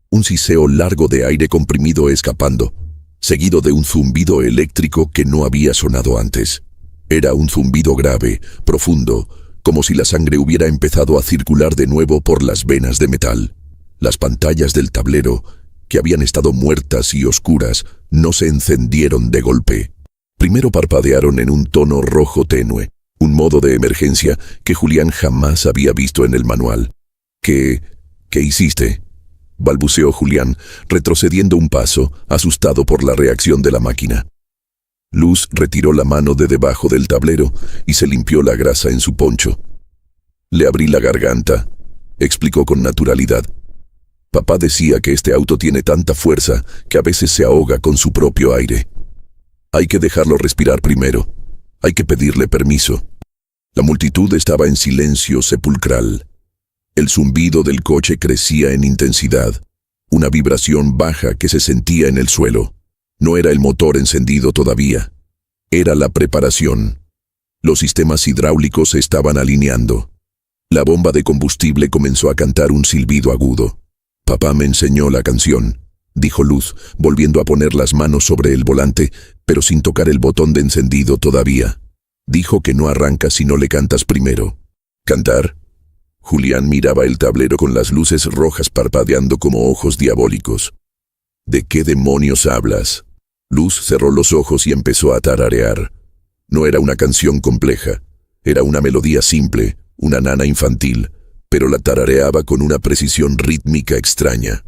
Un siseo largo de aire comprimido escapando, seguido de un zumbido eléctrico que no había sonado antes. Era un zumbido grave, profundo, como si la sangre hubiera empezado a circular de nuevo por las venas de metal. Las pantallas del tablero, que habían estado muertas y oscuras, no se encendieron de golpe. Primero parpadearon en un tono rojo tenue, un modo de emergencia que Julián jamás había visto en el manual. ¿Qué hiciste?, balbuceó Julián, retrocediendo un paso, asustado por la reacción de la máquina. Luz retiró la mano de debajo del tablero y se limpió la grasa en su poncho. Le abrí la garganta, explicó con naturalidad. Papá decía que este auto tiene tanta fuerza que a veces se ahoga con su propio aire. Hay que dejarlo respirar primero. Hay que pedirle permiso. La multitud estaba en silencio sepulcral. El zumbido del coche crecía en intensidad, una vibración baja que se sentía en el suelo. No era el motor encendido todavía. Era la preparación. Los sistemas hidráulicos se estaban alineando. La bomba de combustible comenzó a cantar un silbido agudo. Papá me enseñó la canción, dijo Luz, volviendo a poner las manos sobre el volante, pero sin tocar el botón de encendido todavía. Dijo que no arrancas si no le cantas primero. ¿Cantar? Julián miraba el tablero con las luces rojas parpadeando como ojos diabólicos. ¿De qué demonios hablas? Luz cerró los ojos y empezó a tararear. No era una canción compleja, era una melodía simple, una nana infantil, pero la tarareaba con una precisión rítmica extraña.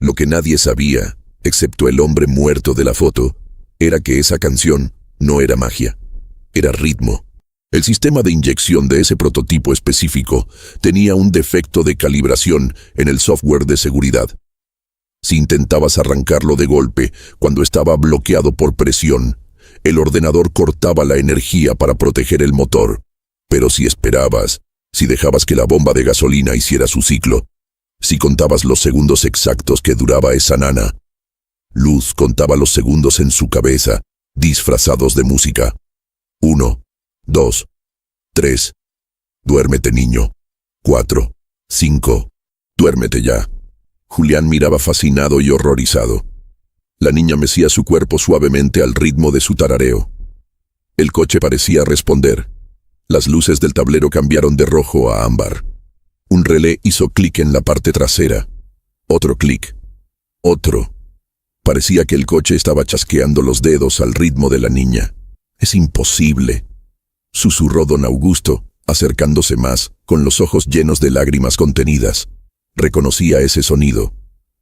Lo que nadie sabía, excepto el hombre muerto de la foto, era que esa canción no era magia, era ritmo. El sistema de inyección de ese prototipo específico tenía un defecto de calibración en el software de seguridad. Si intentabas arrancarlo de golpe, cuando estaba bloqueado por presión, el ordenador cortaba la energía para proteger el motor. Pero si esperabas, si dejabas que la bomba de gasolina hiciera su ciclo, si contabas los segundos exactos que duraba esa nana, Luz contaba los segundos en su cabeza, disfrazados de música. 1, 2, 3. Duérmete, niño. 4, 5. Duérmete ya. Julián miraba fascinado y horrorizado. La niña mecía su cuerpo suavemente al ritmo de su tarareo. El coche parecía responder. Las luces del tablero cambiaron de rojo a ámbar. Un relé hizo clic en la parte trasera. Otro clic. Otro. Parecía que el coche estaba chasqueando los dedos al ritmo de la niña. «Es imposible», susurró don Augusto, acercándose más, con los ojos llenos de lágrimas contenidas. Reconocía ese sonido.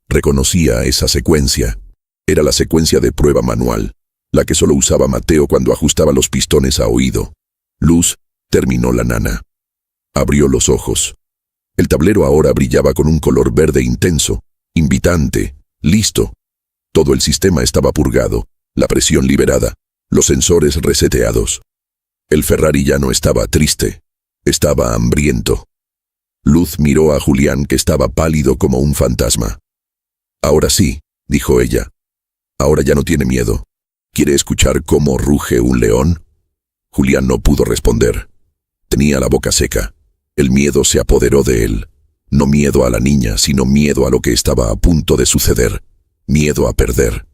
Reconocía esa secuencia. Era la secuencia de prueba manual, la que solo usaba Mateo cuando ajustaba los pistones a oído. Luz terminó la nana. Abrió los ojos. El tablero ahora brillaba con un color verde intenso, invitante, listo. Todo el sistema estaba purgado, la presión liberada, los sensores reseteados. El Ferrari ya no estaba triste, estaba hambriento. Luz miró a Julián, que estaba pálido como un fantasma. «Ahora sí», dijo ella. «Ahora ya no tiene miedo. ¿Quiere escuchar cómo ruge un león?» Julián no pudo responder. Tenía la boca seca. El miedo se apoderó de él. No miedo a la niña, sino miedo a lo que estaba a punto de suceder. Miedo a perder.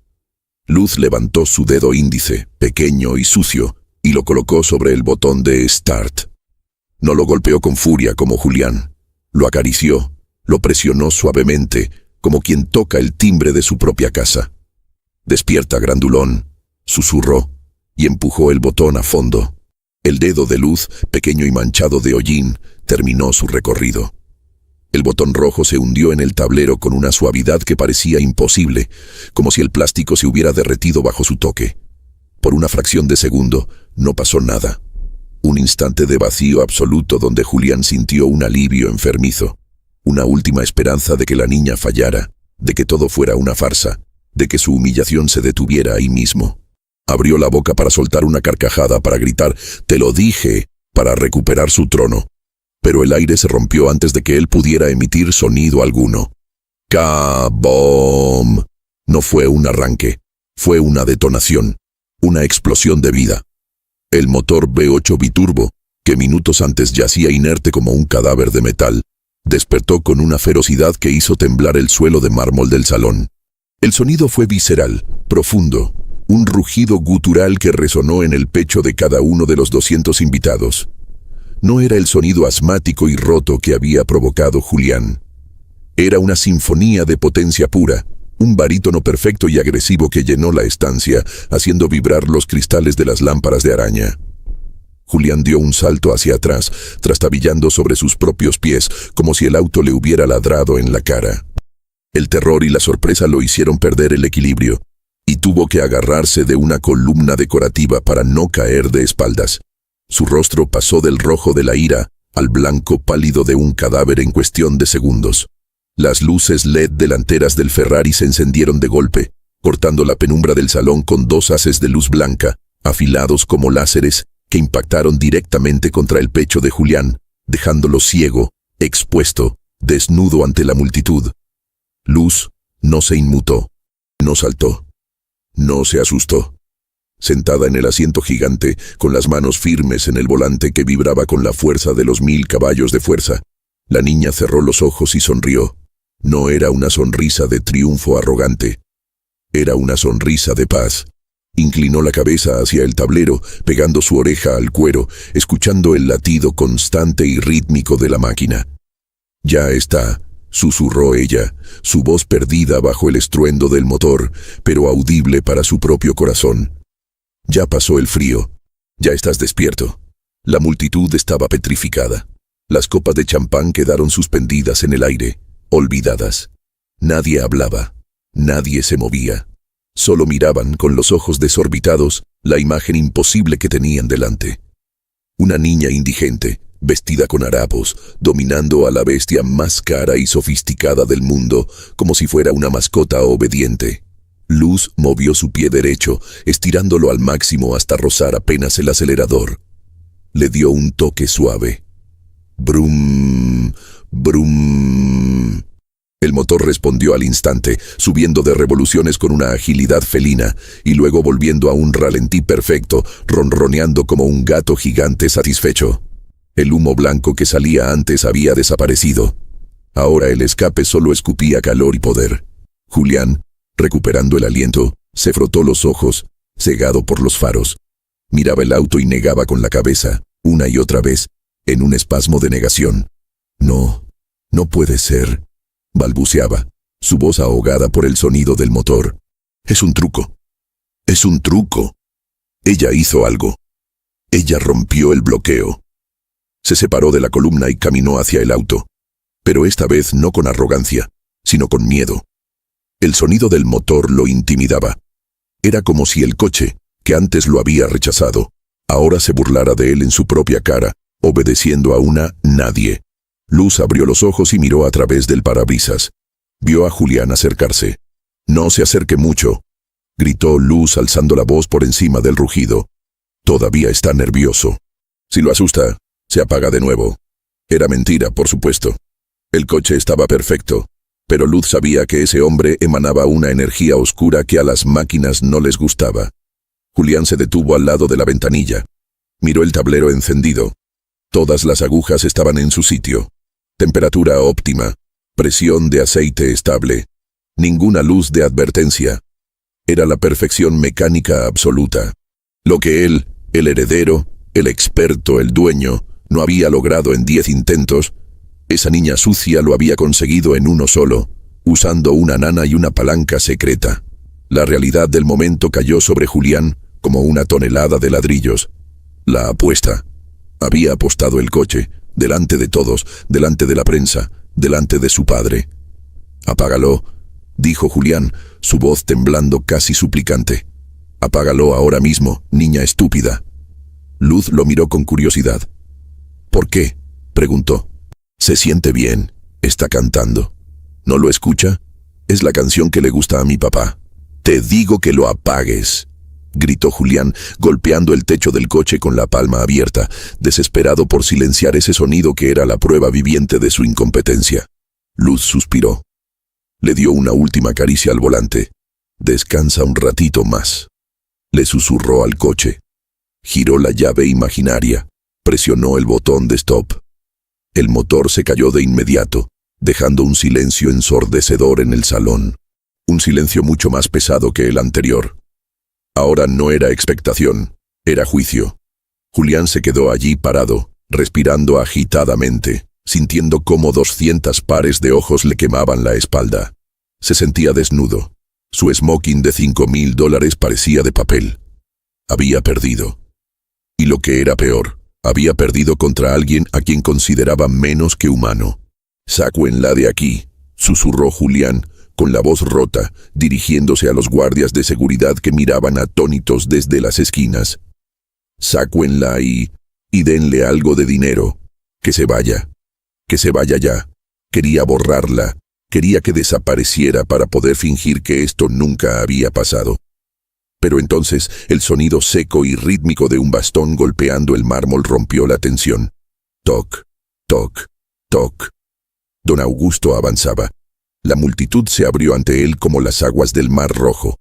Luz levantó su dedo índice, pequeño y sucio, y lo colocó sobre el botón de Start. No lo golpeó con furia como Julián. Lo acarició, lo presionó suavemente, como quien toca el timbre de su propia casa. «Despierta, grandulón», susurró, y empujó el botón a fondo. El dedo de Luz, pequeño y manchado de hollín, terminó su recorrido. El botón rojo se hundió en el tablero con una suavidad que parecía imposible, como si el plástico se hubiera derretido bajo su toque. Por una fracción de segundo, no pasó nada. Un instante de vacío absoluto donde Julián sintió un alivio enfermizo. Una última esperanza de que la niña fallara, de que todo fuera una farsa, de que su humillación se detuviera ahí mismo. Abrió la boca para soltar una carcajada, para gritar «¡Te lo dije!», para recuperar su trono. Pero el aire se rompió antes de que él pudiera emitir sonido alguno. ¡Kabom! No fue un arranque, fue una detonación, una explosión de vida. El motor V8 biturbo, que minutos antes yacía inerte como un cadáver de metal, despertó con una ferocidad que hizo temblar el suelo de mármol del salón. El sonido fue visceral, profundo, un rugido gutural que resonó en el pecho de cada uno de los 200 invitados. No era el sonido asmático y roto que había provocado Julián. Era una sinfonía de potencia pura, un barítono perfecto y agresivo que llenó la estancia, haciendo vibrar los cristales de las lámparas de araña. Julián dio un salto hacia atrás, trastabillando sobre sus propios pies, como si el auto le hubiera ladrado en la cara. El terror y la sorpresa lo hicieron perder el equilibrio, y tuvo que agarrarse de una columna decorativa para no caer de espaldas. Su rostro pasó del rojo de la ira al blanco pálido de un cadáver en cuestión de segundos. Las luces LED delanteras del Ferrari se encendieron de golpe, cortando la penumbra del salón con dos haces de luz blanca, afilados como láseres, que impactaron directamente contra el pecho de Julián, dejándolo ciego, expuesto, desnudo ante la multitud. Luz no se inmutó, no saltó, no se asustó. Sentada en el asiento gigante, con las manos firmes en el volante que vibraba con la fuerza de los 1000 caballos de fuerza, la niña cerró los ojos y sonrió. No era una sonrisa de triunfo arrogante, era una sonrisa de paz. Inclinó la cabeza hacia el tablero, pegando su oreja al cuero, escuchando el latido constante y rítmico de la máquina. «Ya está», susurró ella, su voz perdida bajo el estruendo del motor, pero audible para su propio corazón. «Ya pasó el frío. Ya estás despierto». La multitud estaba petrificada. Las copas de champán quedaron suspendidas en el aire, olvidadas. Nadie hablaba, nadie se movía. Solo miraban con los ojos desorbitados la imagen imposible que tenían delante. Una niña indigente, vestida con harapos, dominando a la bestia más cara y sofisticada del mundo, como si fuera una mascota obediente. Luz movió su pie derecho, estirándolo al máximo hasta rozar apenas el acelerador. Le dio un toque suave. Brum, brum. El motor respondió al instante, subiendo de revoluciones con una agilidad felina, y luego volviendo a un ralentí perfecto, ronroneando como un gato gigante satisfecho. El humo blanco que salía antes había desaparecido. Ahora el escape solo escupía calor y poder. Julián, recuperando el aliento, se frotó los ojos, cegado por los faros. Miraba el auto y negaba con la cabeza, una y otra vez, en un espasmo de negación. «No, no puede ser», balbuceaba, su voz ahogada por el sonido del motor. «Es un truco. Es un truco. Ella hizo algo. Ella rompió el bloqueo». Se separó de la columna y caminó hacia el auto, pero esta vez no con arrogancia, sino con miedo. El sonido del motor lo intimidaba. Era como si el coche, que antes lo había rechazado, ahora se burlara de él en su propia cara, obedeciendo a una nadie. Luz abrió los ojos y miró a través del parabrisas. Vio a Julián acercarse. «No se acerque mucho», gritó Luz alzando la voz por encima del rugido. «Todavía está nervioso. Si lo asusta, se apaga de nuevo». Era mentira, por supuesto. El coche estaba perfecto, pero Luz sabía que ese hombre emanaba una energía oscura que a las máquinas no les gustaba. Julián se detuvo al lado de la ventanilla. Miró el tablero encendido. Todas las agujas estaban en su sitio. Temperatura óptima, presión de aceite estable, ninguna luz de advertencia. Era la perfección mecánica absoluta. Lo que él, el heredero, el experto, el dueño, no había logrado en 10 intentos, esa niña sucia lo había conseguido en uno solo, usando una nana y una palanca secreta. La realidad del momento cayó sobre Julián como una tonelada de ladrillos. La apuesta. Había apostado el coche, delante de todos, delante de la prensa, delante de su padre. «Apágalo», dijo Julián, su voz temblando casi suplicante. «Apágalo ahora mismo, niña estúpida». Luz lo miró con curiosidad. «¿Por qué?», preguntó. «Se siente bien, está cantando. ¿No lo escucha? Es la canción que le gusta a mi papá». «Te digo que lo apagues», gritó Julián, golpeando el techo del coche con la palma abierta, desesperado por silenciar ese sonido que era la prueba viviente de su incompetencia. Luz suspiró. Le dio una última caricia al volante. «Descansa un ratito más», le susurró al coche. Giró la llave imaginaria, presionó el botón de stop. El motor se cayó de inmediato, dejando un silencio ensordecedor en el salón. Un silencio mucho más pesado que el anterior. Ahora no era expectación, era juicio. Julián se quedó allí parado, respirando agitadamente, sintiendo cómo 200 pares de ojos le quemaban la espalda. Se sentía desnudo. Su smoking de $5.000 parecía de papel. Había perdido. Y lo que era peor, había perdido contra alguien a quien consideraba menos que humano. «Sáquenla de aquí», susurró Julián, con la voz rota, dirigiéndose a los guardias de seguridad que miraban atónitos desde las esquinas. «Sáquenla y denle algo de dinero. Que se vaya. Que se vaya ya». Quería borrarla. Quería que desapareciera para poder fingir que esto nunca había pasado. Pero entonces el sonido seco y rítmico de un bastón golpeando el mármol rompió la tensión. Toc, toc, toc. Don Augusto avanzaba. La multitud se abrió ante él como las aguas del Mar Rojo.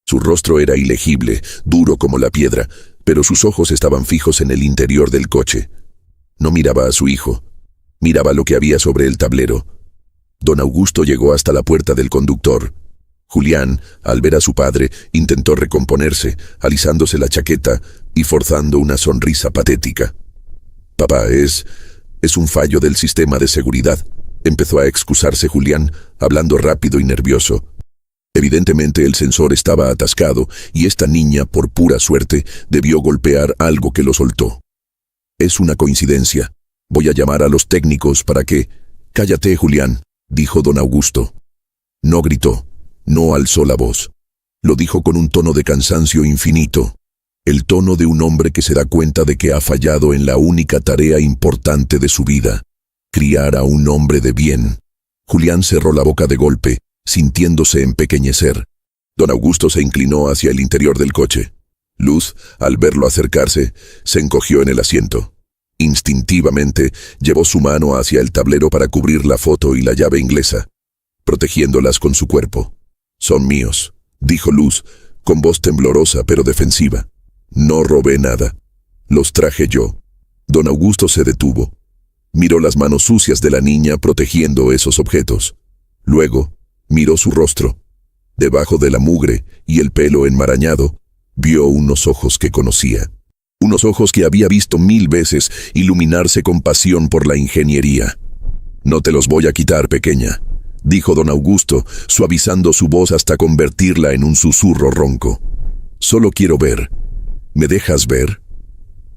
Su rostro era ilegible, duro como la piedra, pero sus ojos estaban fijos en el interior del coche. No miraba a su hijo. Miraba lo que había sobre el tablero. Don Augusto llegó hasta la puerta del conductor. Julián, al ver a su padre, intentó recomponerse, alisándose la chaqueta y forzando una sonrisa patética. «Papá, es un fallo del sistema de seguridad», empezó a excusarse Julián, hablando rápido y nervioso. Evidentemente el sensor estaba atascado y esta niña, por pura suerte, debió golpear algo que lo soltó. «Es una coincidencia. Voy a llamar a los técnicos para que...» «Cállate, Julián», dijo don Augusto. No gritó, no alzó la voz. Lo dijo con un tono de cansancio infinito, el tono de un hombre que se da cuenta de que ha fallado en la única tarea importante de su vida, criar a un hombre de bien. Julián cerró la boca de golpe, sintiéndose empequeñecer. Don Augusto se inclinó hacia el interior del coche. Luz, al verlo acercarse, se encogió en el asiento. Instintivamente, llevó su mano hacia el tablero para cubrir la foto y la llave inglesa, protegiéndolas con su cuerpo. «Son míos», dijo Luz, con voz temblorosa pero defensiva. «No robé nada. Los traje yo». Don Augusto se detuvo. Miró las manos sucias de la niña protegiendo esos objetos. Luego, miró su rostro. Debajo de la mugre y el pelo enmarañado, vio unos ojos que conocía. Unos ojos que había visto 1000 veces iluminarse con pasión por la ingeniería. «No te los voy a quitar, pequeña», dijo don Augusto, suavizando su voz hasta convertirla en un susurro ronco. «Solo quiero ver. ¿Me dejas ver?»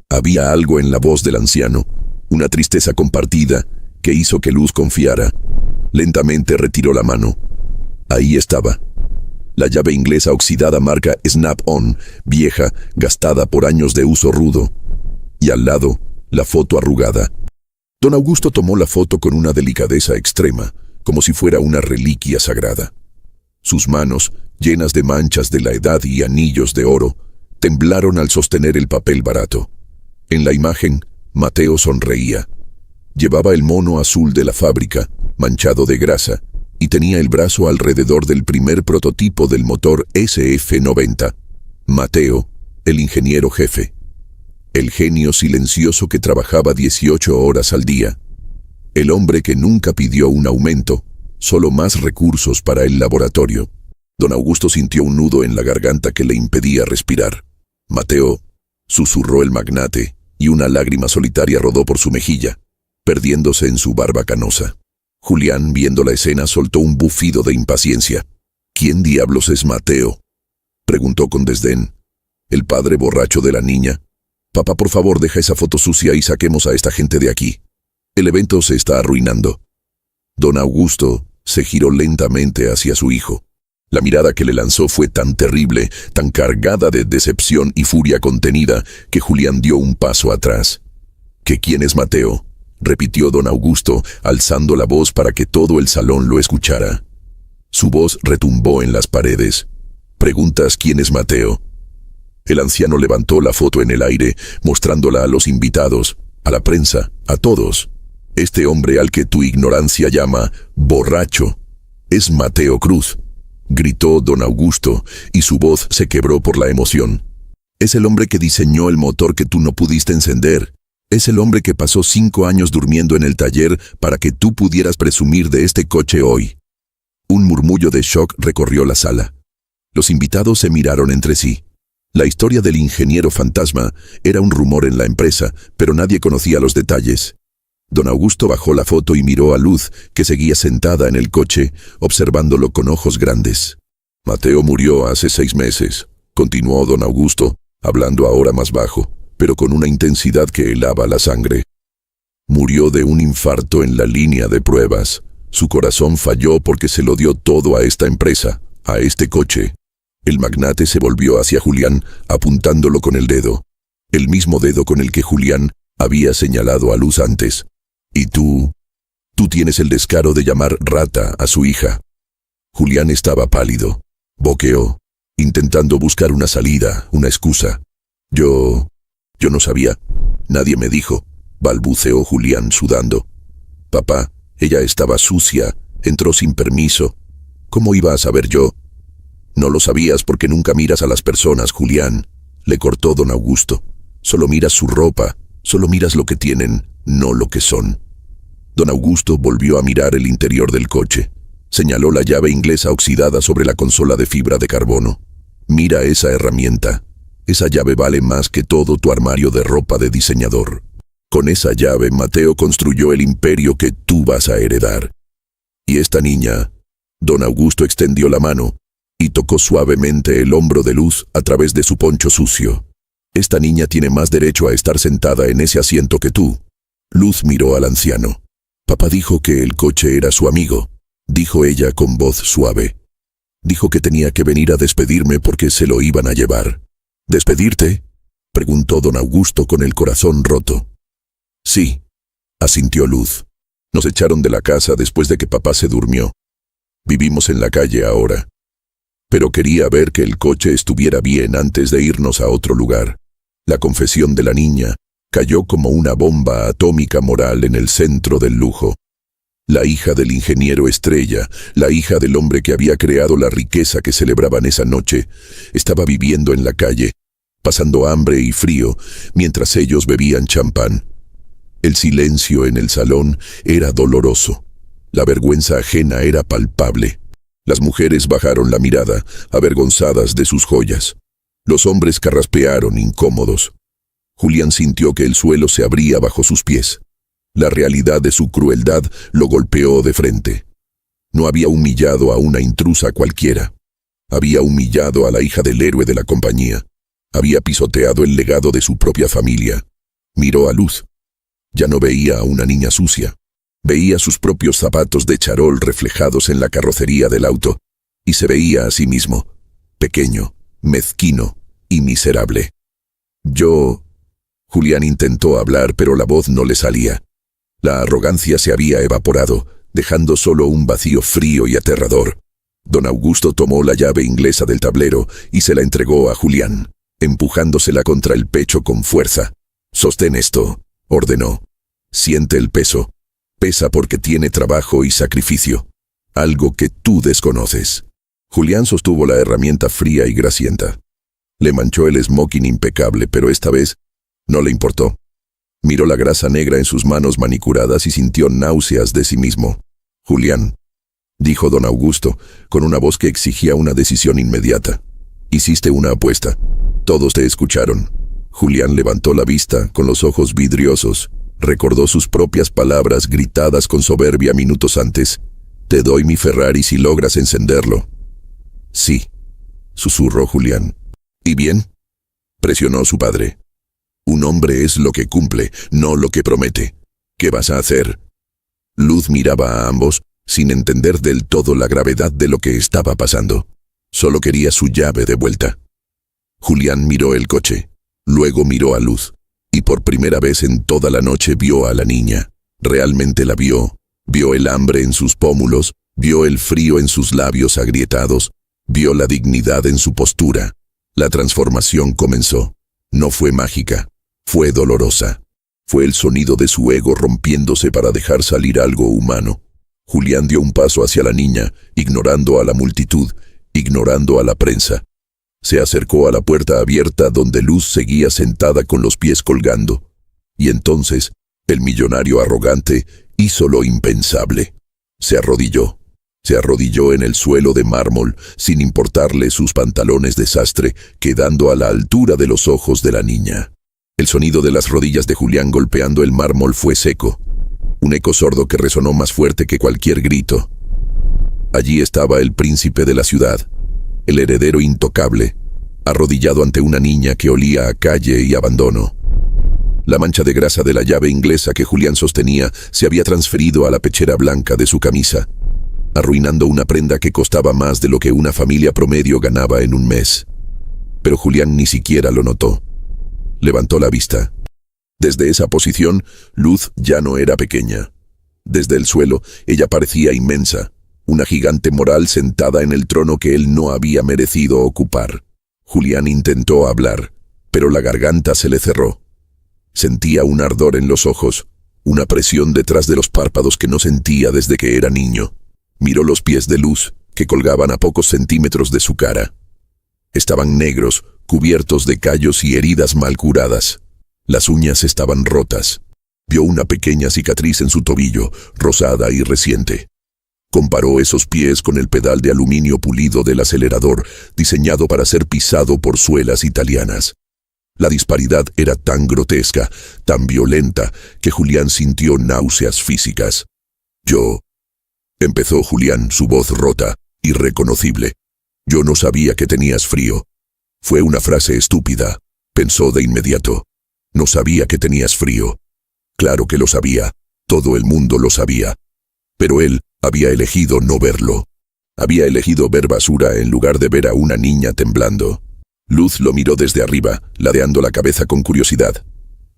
Había algo en la voz del anciano, una tristeza compartida, que hizo que Luz confiara. Lentamente retiró la mano. Ahí estaba. La llave inglesa oxidada marca Snap-on, vieja, gastada por años de uso rudo. Y al lado, la foto arrugada. Don Augusto tomó la foto con una delicadeza extrema, como si fuera una reliquia sagrada. Sus manos, llenas de manchas de la edad y anillos de oro, temblaron al sostener el papel barato. En la imagen, Mateo sonreía. Llevaba el mono azul de la fábrica, manchado de grasa, y tenía el brazo alrededor del primer prototipo del motor SF-90. Mateo, el ingeniero jefe. El genio silencioso que trabajaba 18 horas al día. El hombre que nunca pidió un aumento, solo más recursos para el laboratorio. Don Augusto sintió un nudo en la garganta que le impedía respirar. «Mateo», susurró el magnate, y una lágrima solitaria rodó por su mejilla, perdiéndose en su barba canosa. Julián, viendo la escena, soltó un bufido de impaciencia. «¿Quién diablos es Mateo?», preguntó con desdén. «¿El padre borracho de la niña? Papá, por favor, deja esa foto sucia y saquemos a esta gente de aquí. El evento se está arruinando». Don Augusto se giró lentamente hacia su hijo. La mirada que le lanzó fue tan terrible, tan cargada de decepción y furia contenida, que Julián dio un paso atrás. «¿Que quién es Mateo?», repitió don Augusto, alzando la voz para que todo el salón lo escuchara. Su voz retumbó en las paredes. «¿Preguntas quién es Mateo? El anciano levantó la foto en el aire, mostrándola a los invitados, a la prensa, a todos. Este hombre al que tu ignorancia llama borracho es Mateo Cruz, gritó don Augusto, y su voz se quebró por la emoción. Es el hombre que diseñó el motor que tú no pudiste encender. Es el hombre que pasó 5 años durmiendo en el taller para que tú pudieras presumir de este coche hoy. Un murmullo de shock recorrió la sala. Los invitados se miraron entre sí. La historia del ingeniero fantasma era un rumor en la empresa, pero nadie conocía los detalles. Don Augusto bajó la foto y miró a Luz, que seguía sentada en el coche, observándolo con ojos grandes. Mateo murió hace 6 meses, continuó don Augusto, hablando ahora más bajo, pero con una intensidad que helaba la sangre. Murió de un infarto en la línea de pruebas. Su corazón falló porque se lo dio todo a esta empresa, a este coche. El magnate se volvió hacia Julián, apuntándolo con el dedo. El mismo dedo con el que Julián había señalado a Luz antes. Y tú tienes el descaro de llamar rata a su hija. Julián estaba pálido. Boqueó, intentando buscar una salida, una excusa. Yo no sabía. Nadie me dijo, balbuceó Julián sudando. Papá, ella estaba sucia, entró sin permiso. ¿Cómo iba a saber yo? No lo sabías porque nunca miras a las personas, Julián, le cortó don Augusto. Solo miras su ropa, solo miras lo que tienen, no lo que son. Don Augusto volvió a mirar el interior del coche. Señaló la llave inglesa oxidada sobre la consola de fibra de carbono. Mira esa herramienta. Esa llave vale más que todo tu armario de ropa de diseñador. Con esa llave, Mateo construyó el imperio que tú vas a heredar. Y esta niña, don Augusto extendió la mano y tocó suavemente el hombro de Luz a través de su poncho sucio. Esta niña tiene más derecho a estar sentada en ese asiento que tú. Luz miró al anciano. Papá dijo que el coche era su amigo, dijo ella con voz suave. Dijo que tenía que venir a despedirme porque se lo iban a llevar. ¿Despedirte?, preguntó don Augusto con el corazón roto. Sí, asintió Luz. Nos echaron de la casa después de que papá se durmió. Vivimos en la calle ahora. Pero quería ver que el coche estuviera bien antes de irnos a otro lugar. La confesión de la niña cayó como una bomba atómica moral en el centro del lujo. La hija del ingeniero estrella, la hija del hombre que había creado la riqueza que celebraban esa noche, estaba viviendo en la calle, pasando hambre y frío, mientras ellos bebían champán. El silencio en el salón era doloroso. La vergüenza ajena era palpable. Las mujeres bajaron la mirada, avergonzadas de sus joyas. Los hombres carraspearon, incómodos. Julián sintió que el suelo se abría bajo sus pies. La realidad de su crueldad lo golpeó de frente. No había humillado a una intrusa cualquiera. Había humillado a la hija del héroe de la compañía. Había pisoteado el legado de su propia familia. Miró a Luz. Ya no veía a una niña sucia. Veía sus propios zapatos de charol reflejados en la carrocería del auto, y se veía a sí mismo, pequeño, mezquino y miserable. Julián intentó hablar, pero la voz no le salía. La arrogancia se había evaporado, dejando solo un vacío frío y aterrador. Don Augusto tomó la llave inglesa del tablero y se la entregó a Julián, empujándosela contra el pecho con fuerza. «Sostén esto», ordenó. «Siente el peso. Pesa porque tiene trabajo y sacrificio. Algo que tú desconoces». Julián sostuvo la herramienta fría y grasienta. Le manchó el smoking impecable, pero esta vez no le importó. Miró la grasa negra en sus manos manicuradas y sintió náuseas de sí mismo. «Julián», dijo don Augusto, con una voz que exigía una decisión inmediata. «Hiciste una apuesta. Todos te escucharon». Julián levantó la vista, con los ojos vidriosos. Recordó sus propias palabras gritadas con soberbia minutos antes. «Te doy mi Ferrari si logras encenderlo». «Sí», susurró Julián. «¿Y bien?», presionó su padre. «Un hombre es lo que cumple, no lo que promete. ¿Qué vas a hacer?». Luz miraba a ambos, sin entender del todo la gravedad de lo que estaba pasando. Solo quería su llave de vuelta. Julián miró el coche, luego miró a Luz, y por primera vez en toda la noche vio a la niña. Realmente la vio. Vio el hambre en sus pómulos, vio el frío en sus labios agrietados, vio la dignidad en su postura. La transformación comenzó. No fue mágica, fue dolorosa. Fue el sonido de su ego rompiéndose para dejar salir algo humano. Julián dio un paso hacia la niña, ignorando a la multitud, ignorando a la prensa. Se acercó a la puerta abierta donde Luz seguía sentada con los pies colgando. Y entonces, el millonario arrogante hizo lo impensable. Se arrodilló. Se arrodilló en el suelo de mármol, sin importarle sus pantalones de sastre, quedando a la altura de los ojos de la niña. El sonido de las rodillas de Julián golpeando el mármol fue seco, un eco sordo que resonó más fuerte que cualquier grito. Allí estaba el príncipe de la ciudad, el heredero intocable, arrodillado ante una niña que olía a calle y abandono. La mancha de grasa de la llave inglesa que Julián sostenía se había transferido a la pechera blanca de su camisa, arruinando una prenda que costaba más de lo que una familia promedio ganaba en un mes. Pero Julián ni siquiera lo notó. Levantó la vista. Desde esa posición, Luz ya no era pequeña. Desde el suelo, ella parecía inmensa, una gigante moral sentada en el trono que él no había merecido ocupar. Julián intentó hablar, pero la garganta se le cerró. Sentía un ardor en los ojos, una presión detrás de los párpados que no sentía desde que era niño. Miró los pies de Luz, que colgaban a pocos centímetros de su cara. Estaban negros, cubiertos de callos y heridas mal curadas. Las uñas estaban rotas. Vio una pequeña cicatriz en su tobillo, rosada y reciente. Comparó esos pies con el pedal de aluminio pulido del acelerador, diseñado para ser pisado por suelas italianas. La disparidad era tan grotesca, tan violenta, que Julián sintió náuseas físicas. «Yo», empezó Julián, su voz rota, irreconocible. «Yo no sabía que tenías frío». Fue una frase estúpida, pensó de inmediato. No sabía que tenías frío. Claro que lo sabía, todo el mundo lo sabía. Pero él había elegido no verlo. Había elegido ver basura en lugar de ver a una niña temblando. Luz lo miró desde arriba, ladeando la cabeza con curiosidad.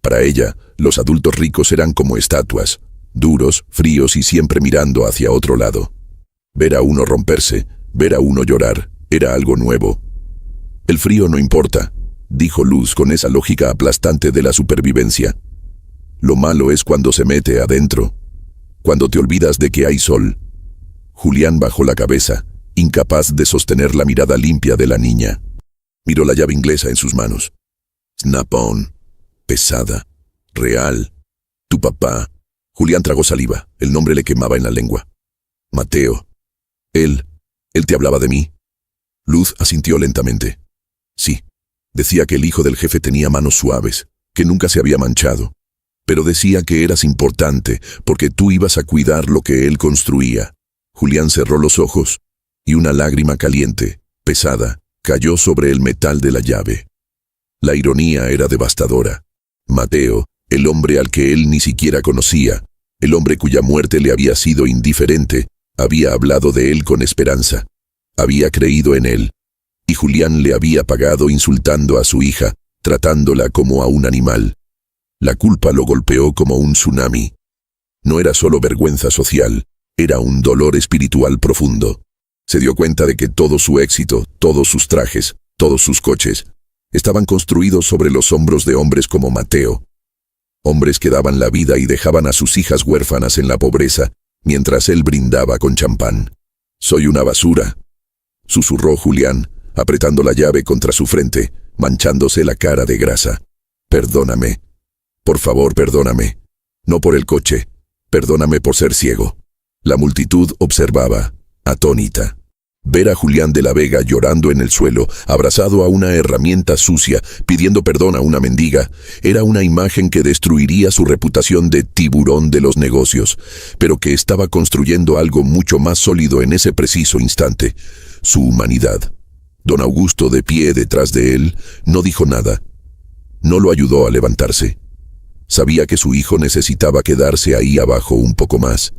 Para ella, los adultos ricos eran como estatuas, duros, fríos y siempre mirando hacia otro lado. Ver a uno romperse, ver a uno llorar, era algo nuevo. «El frío no importa», dijo Luz con esa lógica aplastante de la supervivencia. «Lo malo es cuando se mete adentro, cuando te olvidas de que hay sol». Julián bajó la cabeza, incapaz de sostener la mirada limpia de la niña. Miró la llave inglesa en sus manos. Snap-on, pesada, real. Tu papá. Julián tragó saliva, el nombre le quemaba en la lengua. Mateo. Él te hablaba de mí. Luz asintió lentamente. Sí, decía que el hijo del jefe tenía manos suaves, que nunca se había manchado. Pero decía que eras importante, porque tú ibas a cuidar lo que él construía. Julián cerró los ojos, y una lágrima caliente, pesada, cayó sobre el metal de la llave. La ironía era devastadora. Mateo, el hombre al que él ni siquiera conocía, el hombre cuya muerte le había sido indiferente, había hablado de él con esperanza. Había creído en él. Y Julián le había pagado insultando a su hija, tratándola como a un animal. La culpa lo golpeó como un tsunami. No era solo vergüenza social, era un dolor espiritual profundo. Se dio cuenta de que todo su éxito, todos sus trajes, todos sus coches, estaban construidos sobre los hombros de hombres como Mateo. Hombres que daban la vida y dejaban a sus hijas huérfanas en la pobreza, mientras él brindaba con champán. «Soy una basura», susurró Julián, apretando la llave contra su frente, manchándose la cara de grasa. «Perdóname. Por favor, perdóname. No por el coche. Perdóname por ser ciego». La multitud observaba, atónita. Ver a Julián de la Vega llorando en el suelo, abrazado a una herramienta sucia, pidiendo perdón a una mendiga, era una imagen que destruiría su reputación de tiburón de los negocios, pero que estaba construyendo algo mucho más sólido en ese preciso instante: su humanidad. Don Augusto, de pie detrás de él, no dijo nada. No lo ayudó a levantarse. Sabía que su hijo necesitaba quedarse ahí abajo un poco más.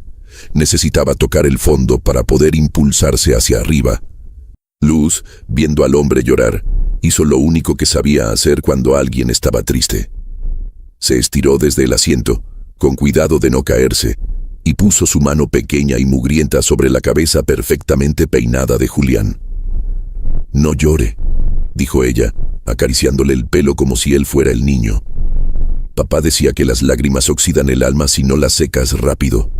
Necesitaba tocar el fondo para poder impulsarse hacia arriba. Luz, viendo al hombre llorar, hizo lo único que sabía hacer cuando alguien estaba triste. Se estiró desde el asiento, con cuidado de no caerse, y puso su mano pequeña y mugrienta sobre la cabeza perfectamente peinada de Julián. «No llore», dijo ella, acariciándole el pelo como si él fuera el niño. Papá decía que las lágrimas oxidan el alma si no las secas rápido.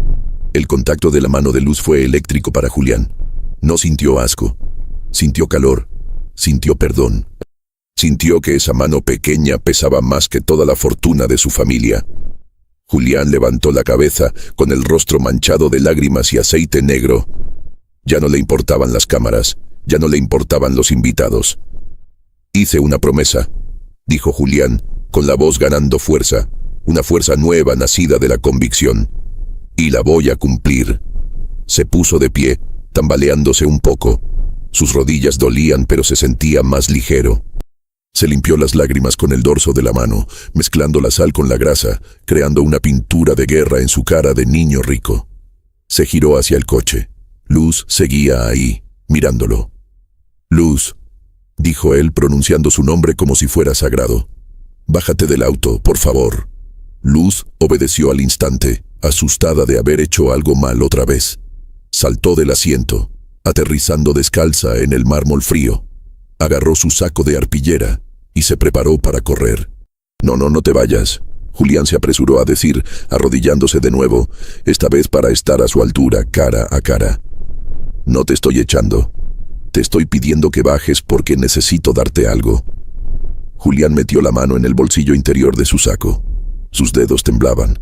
El contacto de la mano de Luz fue eléctrico para Julián. No sintió asco, sintió calor, sintió perdón. Sintió que esa mano pequeña pesaba más que toda la fortuna de su familia. Julián levantó la cabeza con el rostro manchado de lágrimas y aceite negro. Ya no le importaban las cámaras, ya no le importaban los invitados. Hice una promesa, dijo Julián, con la voz ganando fuerza, una fuerza nueva nacida de la convicción. Y la voy a cumplir. Se puso de pie, tambaleándose un poco. Sus rodillas dolían, pero se sentía más ligero. Se limpió las lágrimas con el dorso de la mano, mezclando la sal con la grasa, creando una pintura de guerra en su cara de niño rico. Se giró hacia el coche. Luz seguía ahí, mirándolo. Luz, dijo él pronunciando su nombre como si fuera sagrado. Bájate del auto, por favor. Luz obedeció al instante, asustada de haber hecho algo mal otra vez. Saltó del asiento, aterrizando descalza en el mármol frío. Agarró su saco de arpillera y se preparó para correr. No te vayas, Julián se apresuró a decir, arrodillándose de nuevo, esta vez para estar a su altura, cara a cara. No te estoy echando. Te estoy pidiendo que bajes porque necesito darte algo. Julián metió la mano en el bolsillo interior de su saco. Sus dedos temblaban.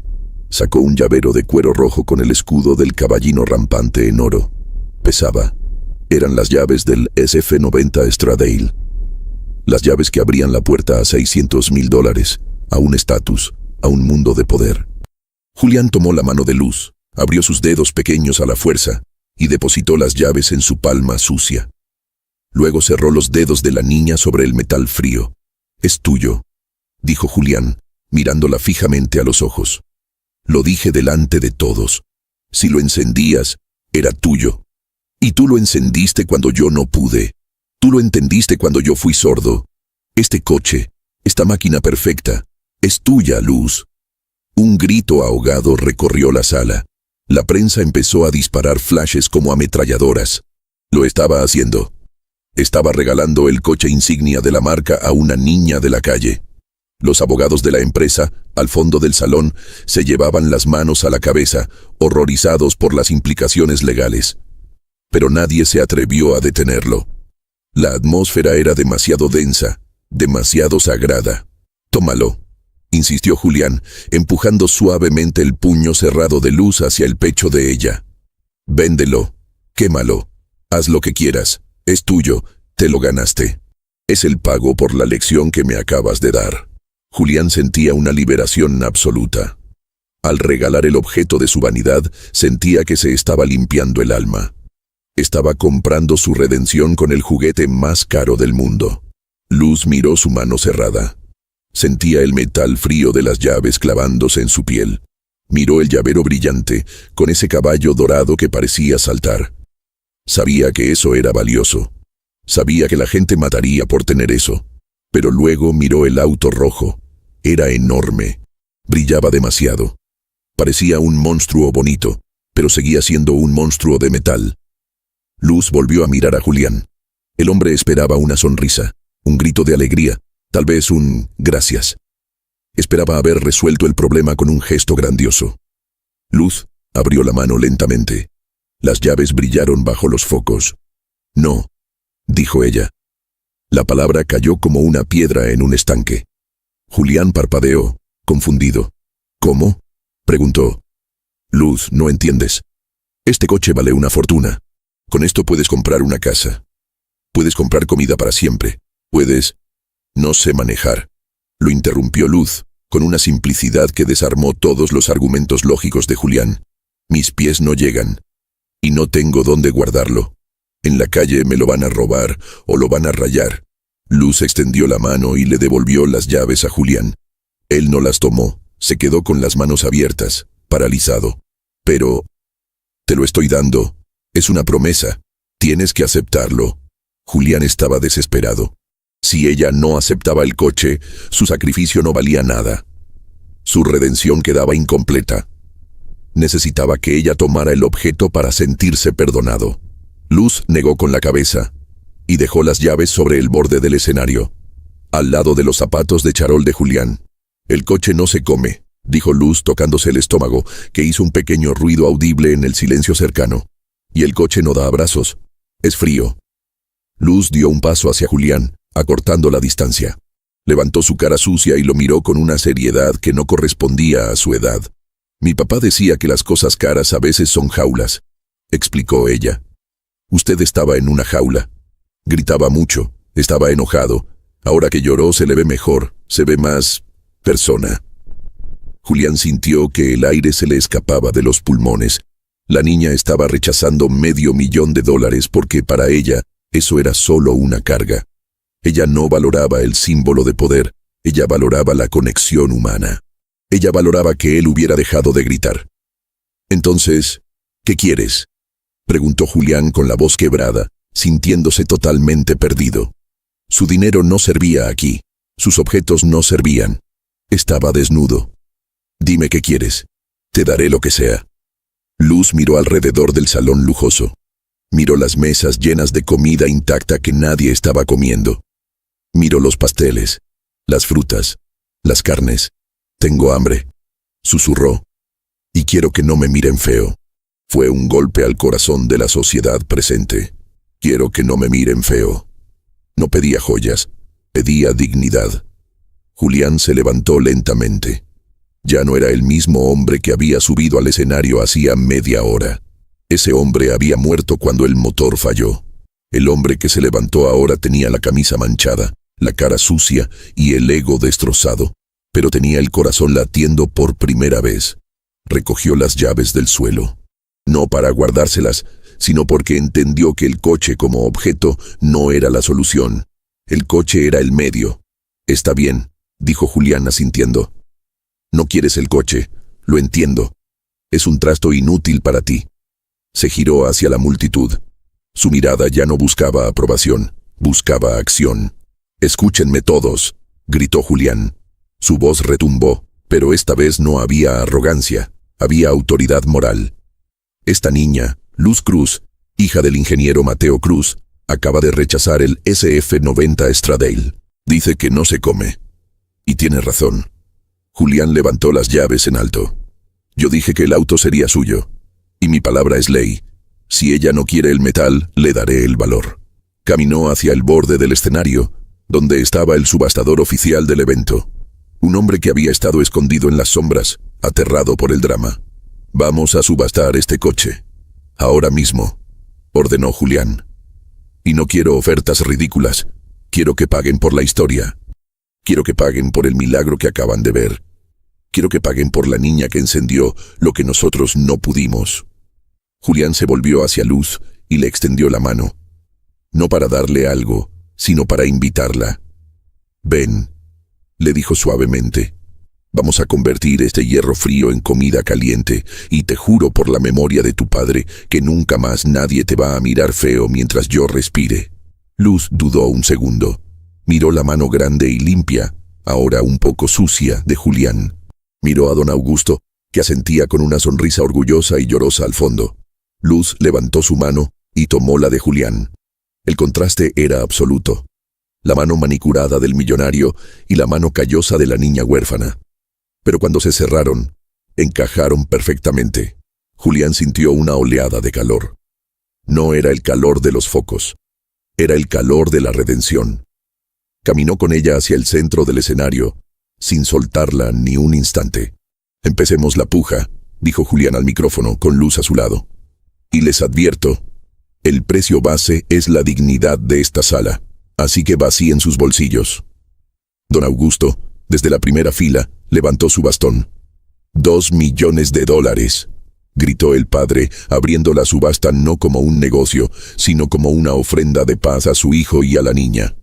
Sacó un llavero de cuero rojo con el escudo del caballino rampante en oro. Pesaba. Eran las llaves del SF-90 Stradale. Las llaves que abrían la puerta a $600,000, a un estatus, a un mundo de poder. Julián tomó la mano de Luz, abrió sus dedos pequeños a la fuerza y depositó las llaves en su palma sucia. Luego cerró los dedos de la niña sobre el metal frío. Es tuyo, dijo Julián, mirándola fijamente a los ojos. Lo dije delante de todos. Si lo encendías, era tuyo. Y tú lo encendiste cuando yo no pude. Tú lo entendiste cuando yo fui sordo. Este coche, esta máquina perfecta, es tuya, Luz. Un grito ahogado recorrió la sala. La prensa empezó a disparar flashes como ametralladoras. Lo estaba haciendo. Estaba regalando el coche insignia de la marca a una niña de la calle. Los abogados de la empresa, al fondo del salón, se llevaban las manos a la cabeza, horrorizados por las implicaciones legales. Pero nadie se atrevió a detenerlo. La atmósfera era demasiado densa, demasiado sagrada. Tómalo, insistió Julián, empujando suavemente el puño cerrado de Luz hacia el pecho de ella. Véndelo, quémalo, haz lo que quieras, es tuyo, te lo ganaste. Es el pago por la lección que me acabas de dar. Julián sentía una liberación absoluta. Al regalar el objeto de su vanidad, sentía que se estaba limpiando el alma. Estaba comprando su redención con el juguete más caro del mundo. Luz miró su mano cerrada. Sentía el metal frío de las llaves clavándose en su piel. Miró el llavero brillante, con ese caballo dorado que parecía saltar. Sabía que eso era valioso. Sabía que la gente mataría por tener eso. Pero luego miró el auto rojo. Era enorme. Brillaba demasiado. Parecía un monstruo bonito, pero seguía siendo un monstruo de metal. Luz volvió a mirar a Julián. El hombre esperaba una sonrisa, un grito de alegría, tal vez un gracias. Esperaba haber resuelto el problema con un gesto grandioso. Luz abrió la mano lentamente. Las llaves brillaron bajo los focos. No, dijo ella. La palabra cayó como una piedra en un estanque. Julián parpadeó, confundido. ¿Cómo?, preguntó. Luz, no entiendes. Este coche vale una fortuna. Con esto puedes comprar una casa. Puedes comprar comida para siempre. Puedes... No sé manejar. Lo interrumpió Luz, con una simplicidad que desarmó todos los argumentos lógicos de Julián. Mis pies no llegan. Y no tengo dónde guardarlo. En la calle me lo van a robar o lo van a rayar. Luz extendió la mano y le devolvió las llaves a Julián. Él no las tomó, se quedó con las manos abiertas, paralizado. Pero... Te lo estoy dando. Es una promesa. Tienes que aceptarlo. Julián estaba desesperado. Si ella no aceptaba el coche, su sacrificio no valía nada. Su redención quedaba incompleta. Necesitaba que ella tomara el objeto para sentirse perdonado. Luz negó con la cabeza. y dejó las llaves sobre el borde del escenario, al lado de los zapatos de charol de Julián. «El coche no se come», dijo Luz tocándose el estómago, que hizo un pequeño ruido audible en el silencio cercano. «Y el coche no da abrazos. Es frío». Luz dio un paso hacia Julián, acortando la distancia. Levantó su cara sucia y lo miró con una seriedad que no correspondía a su edad. «Mi papá decía que las cosas caras a veces son jaulas», explicó ella. «Usted estaba en una jaula. Gritaba mucho, estaba enojado. Ahora que lloró se le ve mejor, se ve más persona». Julián sintió que el aire se le escapaba de los pulmones. La niña estaba rechazando $500,000 porque para ella eso era solo una carga. Ella no valoraba el símbolo de poder, ella valoraba la conexión humana. Ella valoraba que él hubiera dejado de gritar. «Entonces, ¿qué quieres?», preguntó Julián con la voz quebrada, sintiéndose totalmente perdido. Su dinero no servía aquí, sus objetos no servían. Estaba desnudo. «Dime qué quieres. Te daré lo que sea». Luz miró alrededor del salón lujoso. Miró las mesas llenas de comida intacta que nadie estaba comiendo. Miró los pasteles, las frutas, las carnes. «Tengo hambre», susurró. «Y quiero que no me miren feo». Fue un golpe al corazón de la sociedad presente. «Quiero que no me miren feo». No pedía joyas, pedía dignidad. Julián se levantó lentamente. Ya no era el mismo hombre que había subido al escenario hacía media hora. Ese hombre había muerto cuando el motor falló. El hombre que se levantó ahora tenía la camisa manchada, la cara sucia y el ego destrozado, pero tenía el corazón latiendo por primera vez. Recogió las llaves del suelo. No para guardárselas, sino porque entendió que el coche como objeto no era la solución. El coche era el medio. «Está bien», dijo Julián asintiendo. «No quieres el coche, lo entiendo. Es un trasto inútil para ti». Se giró hacia la multitud. Su mirada ya no buscaba aprobación, buscaba acción. «Escúchenme todos», gritó Julián. Su voz retumbó, pero esta vez no había arrogancia, había autoridad moral. Esta niña, Luz Cruz, hija del ingeniero Mateo Cruz, acaba de rechazar el SF-90 Stradale. Dice que no se come. Y tiene razón. Julián levantó las llaves en alto. «Yo dije que el auto sería suyo. Y mi palabra es ley. Si ella no quiere el metal, le daré el valor». Caminó hacia el borde del escenario, donde estaba el subastador oficial del evento. Un hombre que había estado escondido en las sombras, aterrado por el drama. «Vamos a subastar este coche. Ahora mismo», ordenó Julián. «Y no quiero ofertas ridículas. Quiero que paguen por la historia. Quiero que paguen por el milagro que acaban de ver. Quiero que paguen por la niña que encendió lo que nosotros no pudimos». Julián se volvió hacia Luz y le extendió la mano. No para darle algo, sino para invitarla. «Ven», le dijo suavemente. «Vamos a convertir este hierro frío en comida caliente, y te juro por la memoria de tu padre que nunca más nadie te va a mirar feo mientras yo respire». Luz dudó un segundo. Miró la mano grande y limpia, ahora un poco sucia, de Julián. Miró a don Augusto, que asentía con una sonrisa orgullosa y llorosa al fondo. Luz levantó su mano y tomó la de Julián. El contraste era absoluto. La mano manicurada del millonario y la mano callosa de la niña huérfana. Pero cuando se cerraron, encajaron perfectamente. Julián sintió una oleada de calor. No era el calor de los focos, era el calor de la redención. Caminó con ella hacia el centro del escenario, sin soltarla ni un instante. «Empecemos la puja», dijo Julián al micrófono, con Luz a su lado. «Y les advierto, el precio base es la dignidad de esta sala, así que vacíen sus bolsillos». Don Augusto, desde la primera fila, levantó su bastón. $2 millones, gritó el padre, abriendo la subasta no como un negocio, sino como una ofrenda de paz a su hijo y a la niña.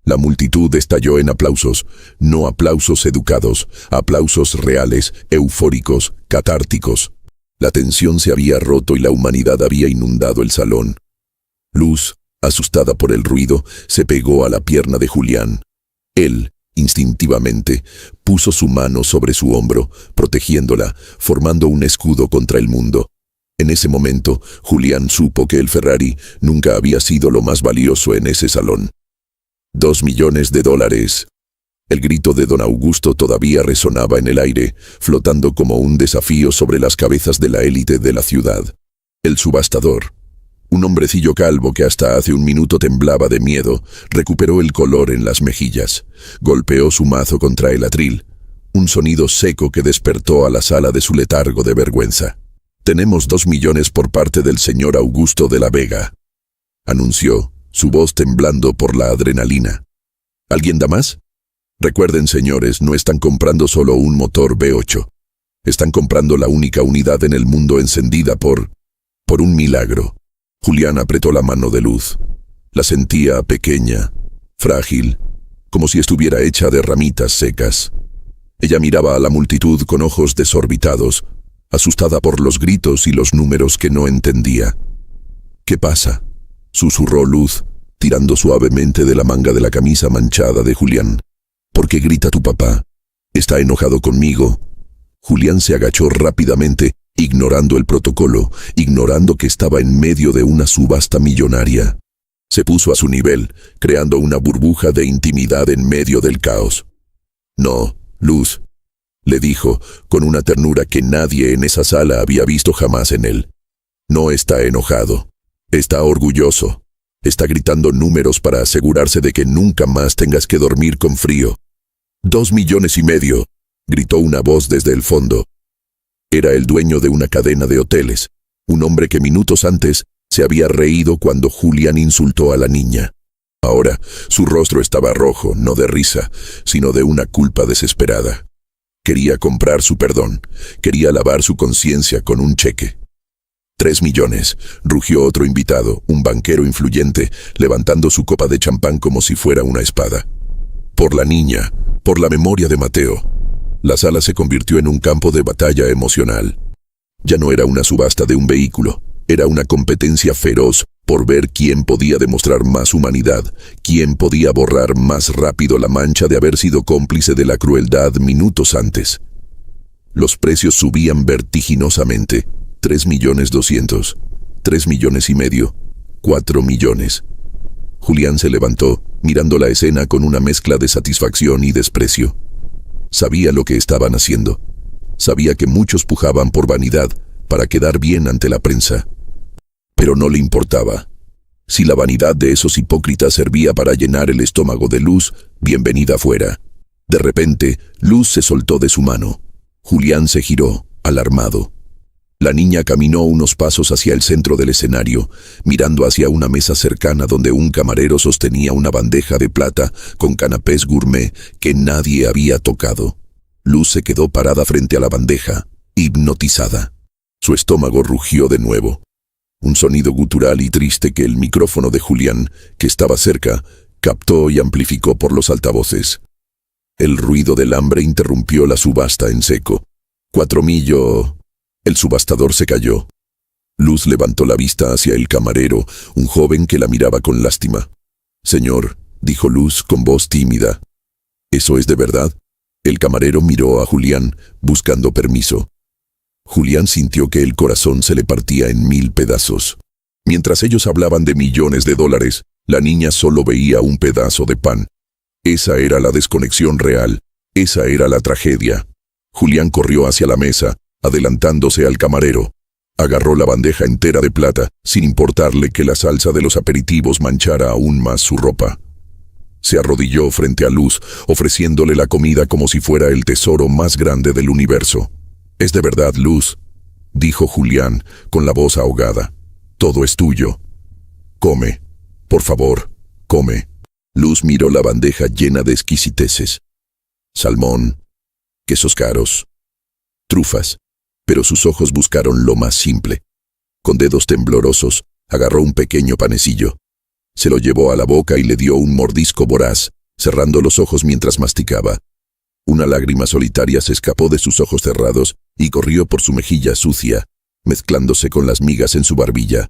La multitud estalló en aplausos, no aplausos educados, aplausos reales, eufóricos, catárticos. La tensión se había roto y la humanidad había inundado el salón. Luz, asustada por el ruido, se pegó a la pierna de Julián. Él, instintivamente, puso su mano sobre su hombro, protegiéndola, formando un escudo contra el mundo. En ese momento, Julián supo que el Ferrari nunca había sido lo más valioso en ese salón. $2 millones. El grito de don Augusto todavía resonaba en el aire, flotando como un desafío sobre las cabezas de la élite de la ciudad. El subastador, un hombrecillo calvo que hasta hace un minuto temblaba de miedo, recuperó el color en las mejillas. Golpeó su mazo contra el atril, un sonido seco que despertó a la sala de su letargo de vergüenza. «Tenemos 2 millones por parte del señor Augusto de la Vega», anunció, su voz temblando por la adrenalina. «¿Alguien da más? Recuerden, señores, no están comprando solo un motor V8. Están comprando la única unidad en el mundo encendida por un milagro». Julián apretó la mano de Luz. La sentía pequeña, frágil, como si estuviera hecha de ramitas secas. Ella miraba a la multitud con ojos desorbitados, asustada por los gritos y los números que no entendía. «¿Qué pasa?», susurró Luz, tirando suavemente de la manga de la camisa manchada de Julián. «¿Por qué grita tu papá? ¿Está enojado conmigo?». Julián se agachó rápidamente, ignorando el protocolo, ignorando que estaba en medio de una subasta millonaria. Se puso a su nivel, creando una burbuja de intimidad en medio del caos. «No, Luz», le dijo, con una ternura que nadie en esa sala había visto jamás en él. «No está enojado. Está orgulloso. Está gritando números para asegurarse de que nunca más tengas que dormir con frío». «$2,5 millones», gritó una voz desde el fondo. Era el dueño de una cadena de hoteles, un hombre que minutos antes se había reído cuando Julián insultó a la niña. Ahora, su rostro estaba rojo, no de risa, sino de una culpa desesperada. Quería comprar su perdón, quería lavar su conciencia con un cheque. «3 millones», rugió otro invitado, un banquero influyente, levantando su copa de champán como si fuera una espada. «Por la niña, por la memoria de Mateo». La sala se convirtió en un campo de batalla emocional. Ya no era una subasta de un vehículo, era una competencia feroz por ver quién podía demostrar más humanidad, quién podía borrar más rápido la mancha de haber sido cómplice de la crueldad minutos antes. Los precios subían vertiginosamente. 3,200,000, 3,5 millones, 4 millones. Julián se levantó, mirando la escena con una mezcla de satisfacción y desprecio. Sabía lo que estaban haciendo. Sabía que muchos pujaban por vanidad, para quedar bien ante la prensa. Pero no le importaba. Si la vanidad de esos hipócritas servía para llenar el estómago de Luz, bienvenida fuera. De repente, Luz se soltó de su mano. Julián se giró, alarmado. La niña caminó unos pasos hacia el centro del escenario, mirando hacia una mesa cercana donde un camarero sostenía una bandeja de plata con canapés gourmet que nadie había tocado. Luz se quedó parada frente a la bandeja, hipnotizada. Su estómago rugió de nuevo. Un sonido gutural y triste que el micrófono de Julián, que estaba cerca, captó y amplificó por los altavoces. El ruido del hambre interrumpió la subasta en seco. 4 millones. El subastador se calló. Luz levantó la vista hacia el camarero, un joven que la miraba con lástima. «Señor», dijo Luz con voz tímida. «¿Eso es de verdad?». El camarero miró a Julián, buscando permiso. Julián sintió que el corazón se le partía en 1000 pedazos. Mientras ellos hablaban de millones de dólares, la niña solo veía un pedazo de pan. Esa era la desconexión real, esa era la tragedia. Julián corrió hacia la mesa, adelantándose al camarero. Agarró la bandeja entera de plata, sin importarle que la salsa de los aperitivos manchara aún más su ropa. Se arrodilló frente a Luz, ofreciéndole la comida como si fuera el tesoro más grande del universo. «Es de verdad, Luz», dijo Julián, con la voz ahogada. «Todo es tuyo. Come, por favor, come». Luz miró la bandeja llena de exquisiteces. Salmón, quesos caros, trufas. Pero sus ojos buscaron lo más simple. Con dedos temblorosos, agarró un pequeño panecillo. Se lo llevó a la boca y le dio un mordisco voraz, cerrando los ojos mientras masticaba. Una lágrima solitaria se escapó de sus ojos cerrados y corrió por su mejilla sucia, mezclándose con las migas en su barbilla.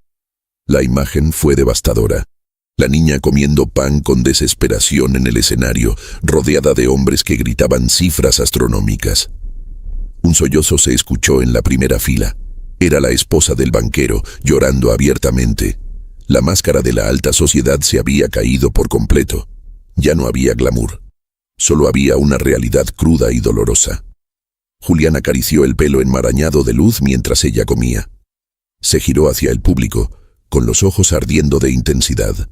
La imagen fue devastadora. La niña comiendo pan con desesperación en el escenario, rodeada de hombres que gritaban cifras astronómicas. Un sollozo se escuchó en la primera fila. Era la esposa del banquero, llorando abiertamente. La máscara de la alta sociedad se había caído por completo. Ya no había glamour. Solo había una realidad cruda y dolorosa. Julián acarició el pelo enmarañado de Luz mientras ella comía. Se giró hacia el público, con los ojos ardiendo de intensidad.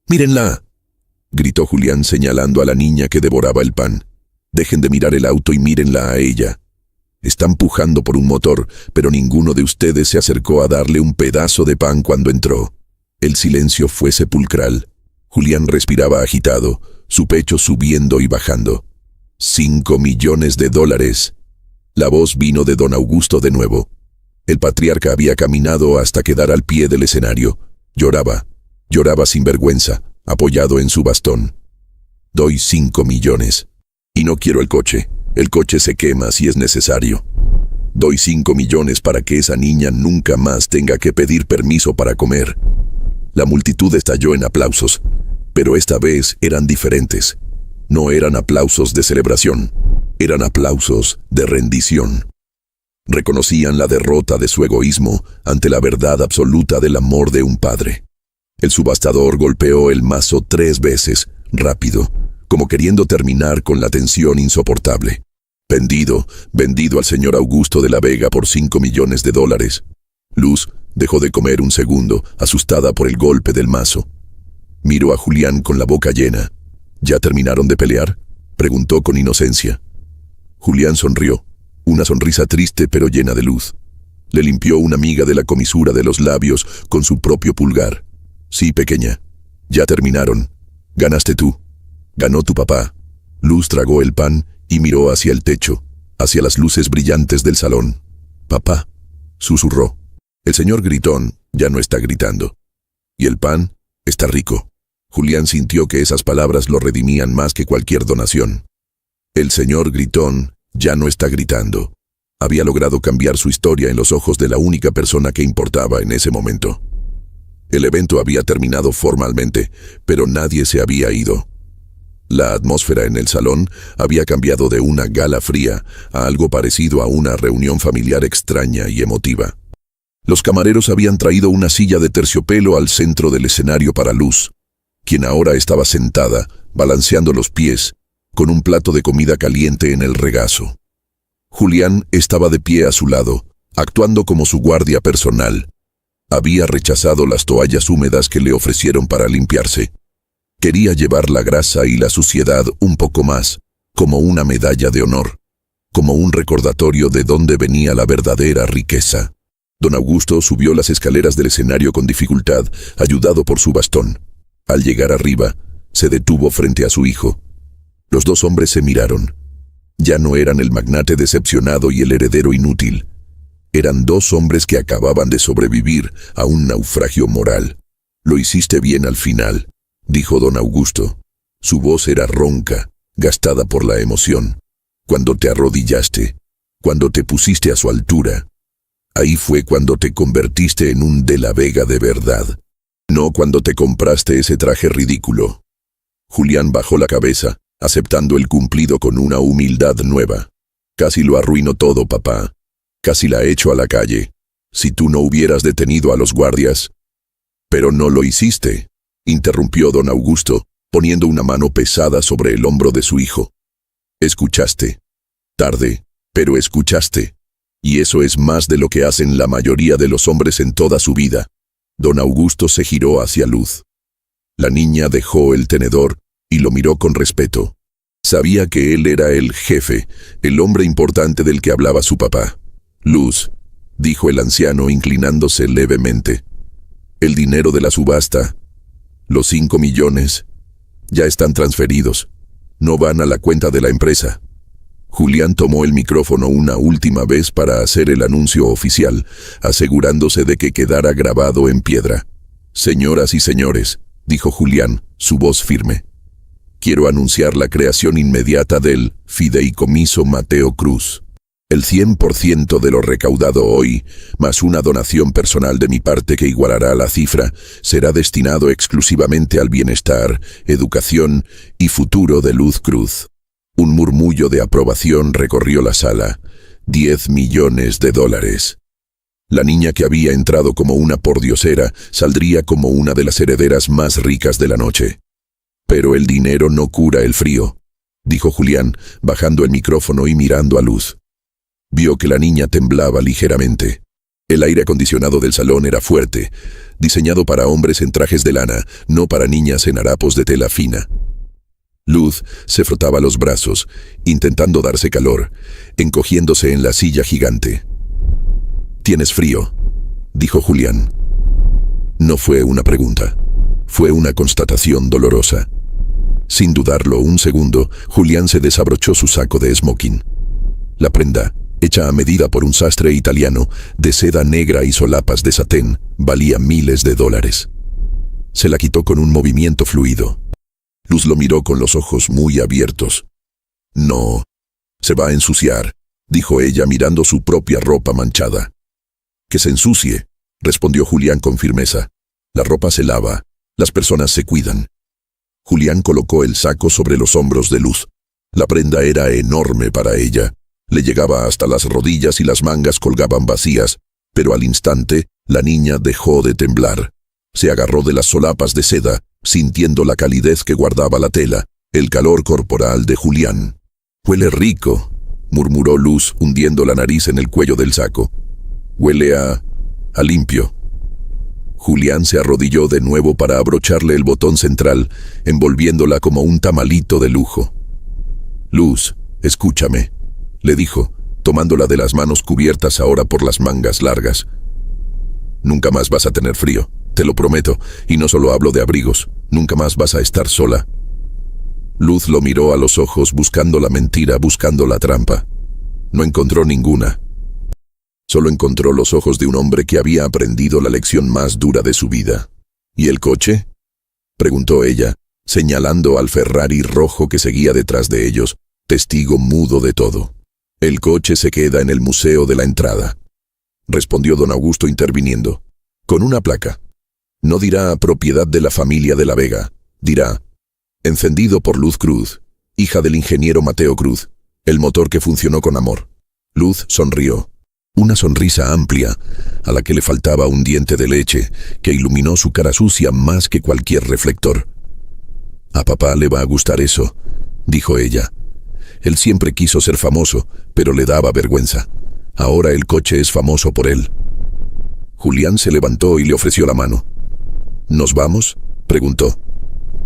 «¡Mírenla!», gritó Julián señalando a la niña que devoraba el pan. «Dejen de mirar el auto y mírenla a ella. Están pujando por un motor, pero ninguno de ustedes se acercó a darle un pedazo de pan cuando entró». El silencio fue sepulcral. Julián respiraba agitado, su pecho subiendo y bajando. $5 millones. La voz vino de don Augusto de nuevo. El patriarca había caminado hasta quedar al pie del escenario. Lloraba sin vergüenza, apoyado en su bastón. «Doy 5 millones. Y no quiero el coche se quema si es necesario. Doy 5 millones para que esa niña nunca más tenga que pedir permiso para comer». La multitud estalló en aplausos, pero esta vez eran diferentes. No eran aplausos de celebración, eran aplausos de rendición. Reconocían la derrota de su egoísmo ante la verdad absoluta del amor de un padre. El subastador golpeó el mazo 3 veces, rápido, como queriendo terminar con la tensión insoportable. Vendido al señor Augusto de la Vega por $5 millones. Luz dejó de comer un segundo, asustada por el golpe del mazo. Miró a Julián con la boca llena. «¿Ya terminaron de pelear?», preguntó con inocencia. Julián sonrió, una sonrisa triste pero llena de luz. Le limpió una miga de la comisura de los labios con su propio pulgar. «Sí, pequeña, ya terminaron. Ganaste tú. Ganó tu papá». Luz tragó el pan y miró hacia el techo, hacia las luces brillantes del salón. «Papá», susurró. «El señor Gritón ya no está gritando. Y el pan está rico». Julián sintió que esas palabras lo redimían más que cualquier donación. El señor Gritón ya no está gritando. Había logrado cambiar su historia en los ojos de la única persona que importaba en ese momento. El evento había terminado formalmente, pero nadie se había ido. La atmósfera en el salón había cambiado de una gala fría a algo parecido a una reunión familiar extraña y emotiva. Los camareros habían traído una silla de terciopelo al centro del escenario para Luz, quien ahora estaba sentada, balanceando los pies, con un plato de comida caliente en el regazo. Julián estaba de pie a su lado, actuando como su guardia personal. Había rechazado las toallas húmedas que le ofrecieron para limpiarse. Quería llevar la grasa y la suciedad un poco más, como una medalla de honor, como un recordatorio de dónde venía la verdadera riqueza. Don Augusto subió las escaleras del escenario con dificultad, ayudado por su bastón. Al llegar arriba, se detuvo frente a su hijo. Los dos hombres se miraron. Ya no eran el magnate decepcionado y el heredero inútil. Eran dos hombres que acababan de sobrevivir a un naufragio moral. «Lo hiciste bien al final», dijo don Augusto. Su voz era ronca, gastada por la emoción. «Cuando te arrodillaste, cuando te pusiste a su altura, ahí fue cuando te convertiste en un de la Vega de verdad. No cuando te compraste ese traje ridículo». Julián bajó la cabeza, aceptando el cumplido con una humildad nueva. «Casi lo arruinó todo, papá. Casi la echo a la calle. Si tú no hubieras detenido a los guardias». «Pero no lo hiciste», interrumpió don Augusto, poniendo una mano pesada sobre el hombro de su hijo. «Escuchaste. Tarde, pero escuchaste. Y eso es más de lo que hacen la mayoría de los hombres en toda su vida». Don Augusto se giró hacia Luz. La niña dejó el tenedor y lo miró con respeto. Sabía que él era el jefe, el hombre importante del que hablaba su papá. «Luz», dijo el anciano inclinándose levemente. «El dinero de la subasta, los 5 millones, ya están transferidos. No van a la cuenta de la empresa». Julián tomó el micrófono una última vez para hacer el anuncio oficial, asegurándose de que quedara grabado en piedra. «Señoras y señores», dijo Julián, su voz firme, «quiero anunciar la creación inmediata del Fideicomiso Mateo Cruz. El 100% de lo recaudado hoy, más una donación personal de mi parte que igualará la cifra, será destinado exclusivamente al bienestar, educación y futuro de Luz Cruz». Un murmullo de aprobación recorrió la sala. $10 millones. La niña que había entrado como una pordiosera saldría como una de las herederas más ricas de la noche. Pero el dinero no cura el frío, dijo Julián, bajando el micrófono y mirando a Luz. Vio que la niña temblaba ligeramente. El aire acondicionado del salón era fuerte, diseñado para hombres en trajes de lana, no para niñas en harapos de tela fina. Luz se frotaba los brazos, intentando darse calor, encogiéndose en la silla gigante. «¿Tienes frío?», dijo Julián. No fue una pregunta, fue una constatación dolorosa. Sin dudarlo un segundo, Julián se desabrochó su saco de smoking. La prenda, hecha a medida por un sastre italiano, de seda negra y solapas de satén, valía miles de dólares. Se la quitó con un movimiento fluido. Luz lo miró con los ojos muy abiertos. «No, se va a ensuciar», dijo ella mirando su propia ropa manchada. «Que se ensucie», respondió Julián con firmeza. «La ropa se lava, las personas se cuidan». Julián colocó el saco sobre los hombros de Luz. La prenda era enorme para ella. Le llegaba hasta las rodillas y las mangas colgaban vacías, pero al instante la niña dejó de temblar. Se agarró de las solapas de seda, sintiendo la calidez que guardaba la tela, el calor corporal de Julián. «Huele rico», murmuró Luz, hundiendo la nariz en el cuello del saco. «Huele a limpio». Julián se arrodilló de nuevo para abrocharle el botón central, envolviéndola como un tamalito de lujo. «Luz, escúchame», le dijo, tomándola de las manos cubiertas ahora por las mangas largas. «Nunca más vas a tener frío, te lo prometo, y no solo hablo de abrigos, nunca más vas a estar sola». Luz lo miró a los ojos buscando la mentira, buscando la trampa. No encontró ninguna. Solo encontró los ojos de un hombre que había aprendido la lección más dura de su vida. «¿Y el coche?», preguntó ella, señalando al Ferrari rojo que seguía detrás de ellos, testigo mudo de todo. «El coche se queda en el museo de la entrada», respondió don Augusto interviniendo. «Con una placa. No dirá propiedad de la familia de la Vega, dirá encendido por Luz Cruz, hija del ingeniero Mateo Cruz, el motor que funcionó con amor». Luz sonrió. Una sonrisa amplia, a la que le faltaba un diente de leche, que iluminó su cara sucia más que cualquier reflector. «A papá le va a gustar eso», dijo ella. «Él siempre quiso ser famoso, pero le daba vergüenza. Ahora el coche es famoso por él». Julián se levantó y le ofreció la mano. «¿Nos vamos?», preguntó.